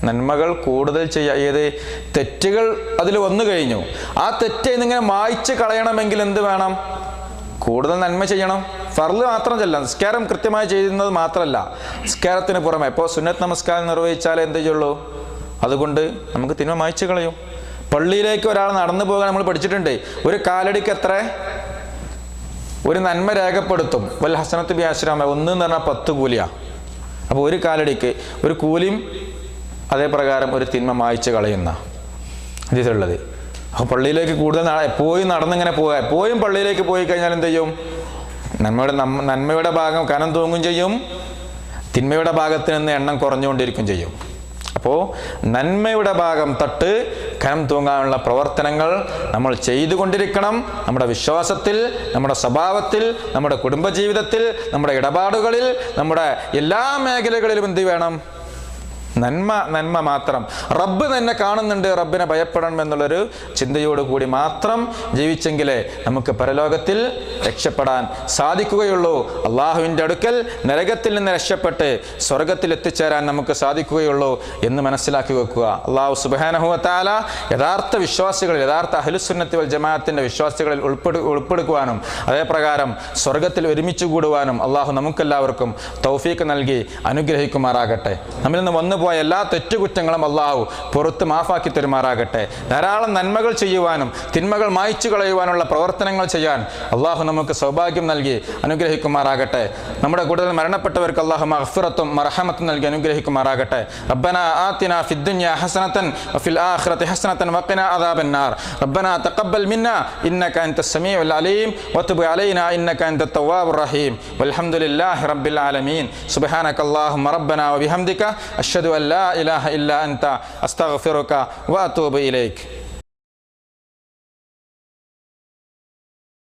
നന്മകൾ കൂടുതൽ ഏത് തെറ്റുകൾ അതിൽ വന്നു കഴിഞ്ഞു, ആ തെറ്റ് ഇന്നിങ്ങനെ മായ്ച്ച് കളയണമെങ്കിൽ എന്ത് വേണം? കൂടുതൽ നന്മ ചെയ്യണം. ഫർള് മാത്രം ചെല്ലാം, നിസ്കാരം കൃത്യമായി ചെയ്യുന്നത് മാത്രമല്ല, നിസ്കാരത്തിന് പുറമെ ഇപ്പോൾ സുന്നത്ത് നമസ്കാരം നിർവഹിച്ചാൽ എന്ത് ചെയ്യുള്ളൂ, അതുകൊണ്ട് നമുക്ക് തിന്മ മായ്ച്ച് കളയും. പള്ളിയിലേക്ക് ഒരാൾ നടന്നു പോകാൻ നമ്മൾ പഠിച്ചിട്ടുണ്ട്, ഒരു കാലടിക്ക് എത്ര ഒരു നന്മ രേഖപ്പെടുത്തും. വൽ ഹസനത്ത് ബി അശ്റാമ, 1 എന്ന് പറഞ്ഞാൽ 10 കൂലിയാ. അപ്പോൾ ഒരു കാലടിക്ക് ഒരു കൂലിയും അതേപ്രകാരം ഒരു തിന്മ മായ്ച്ച് കളയുന്ന ഇതിലുള്ളത്. അപ്പോൾ പള്ളിയിലേക്ക് കൂടുതൽ എപ്പോഴും നടന്നിങ്ങനെ പോവുക, എപ്പോഴും പള്ളിയിലേക്ക് പോയി കഴിഞ്ഞാൽ എന്ത് ചെയ്യും? നന്മയുടെ ഭാഗം കനം തൂങ്ങും ചെയ്യും, തിന്മയുടെ ഭാഗത്ത് നിന്ന് എണ്ണം കുറഞ്ഞുകൊണ്ടിരിക്കും ചെയ്യും. അപ്പോൾ നന്മയുടെ ഭാഗം തൊട്ട് കനം തൂങ്ങാനുള്ള പ്രവർത്തനങ്ങൾ നമ്മൾ ചെയ്തുകൊണ്ടിരിക്കണം. നമ്മുടെ വിശ്വാസത്തിൽ, നമ്മുടെ സ്വഭാവത്തിൽ, നമ്മുടെ കുടുംബജീവിതത്തിൽ, നമ്മുടെ ഇടപാടുകളിൽ, നമ്മുടെ എല്ലാ മേഖലകളിലും എന്ത് വേണം? നന്മ മാത്രം. റബ്ബ് തന്നെ കാണുന്നുണ്ട്, റബ്ബിനെ ഭയപ്പെടണം എന്നുള്ളൊരു ചിന്തയോടുകൂടി മാത്രം ജീവിച്ചെങ്കിലേ നമുക്ക് പരലോകത്തിൽ രക്ഷപ്പെടാൻ സാധിക്കുകയുള്ളൂ. അള്ളാഹുവിൻ്റെ അടുക്കൽ നരകത്തിൽ നിന്ന് രക്ഷപ്പെട്ട് സ്വർഗത്തിൽ എത്തിച്ചേരാൻ നമുക്ക് സാധിക്കുകയുള്ളൂ എന്ന് മനസ്സിലാക്കി വെക്കുക. അള്ളാഹു സുബ്ഹാനഹു വ തആല യഥാർത്ഥ വിശ്വാസികളിൽ, യഥാർത്ഥ അഹ്ലുസുന്നത്തി വൽ ജമാഅത്തിൻ്റെ വിശ്വാസികളിൽ ഉൾപ്പെടുക്കുവാനും അതേപ്രകാരം സ്വർഗത്തിൽ ഒരുമിച്ച് കൂടുവാനും അള്ളാഹു നമുക്കെല്ലാവർക്കും തൗഫീഖ് നൽകി അനുഗ്രഹിക്കുമാറാകട്ടെ. നമ്മിൽ നിന്ന് വന്നു എല്ലാ തെറ്റുകുറ്റങ്ങളും അള്ളാഹു പുറത്ത് മാഫാക്കി തരുമാറാകട്ടെ. ധാരാളം നന്മകൾ ചെയ്യുവാനും തിന്മകൾ മായ്ച്ചു കളയുവാനുള്ള പ്രവർത്തനങ്ങൾ ചെയ്യാൻ അള്ളാഹു നമുക്ക് സൗഭാഗ്യം നൽകി അനുഗ്രഹിക്കുമാറാകട്ടെ. നമ്മുടെ കൂടുതൽ മരണപ്പെട്ടവർക്ക് അള്ളാഹു മഗ്ഫിറത്തും മർഹമത്തും നൽകി അനുഗ്രഹിക്കുമാറാകട്ടെ. റബ്ബനാ ആതിനാ ഫിദ്ദുനിയാ ഹസനതൻ വഫിൽ ആഖിറതി ഹസനതൻ വഖിനാ അദാബന്നാർ. റബ്ബനാ തഖബ്ബൽ മിന്നാ ഇന്നക അൻതസ് സമീഉൽ അലീം വതുബ് അലൈനാ ഇന്നക അൻതത് തവ്വാബുർ റഹീം. വൽഹംദുലില്ലാഹി റബ്ബിൽ ആലമീൻ. സുബ്ഹാനകല്ലാഹുമ്മ റബ്ബനാ വബിഹംദിക അഷ്ഹദു അൻ ലാ ഇലാഹ ഇല്ലാ അൻത അസ്തഗ്ഫിറുക വഅതൂബു ഇലൈക്.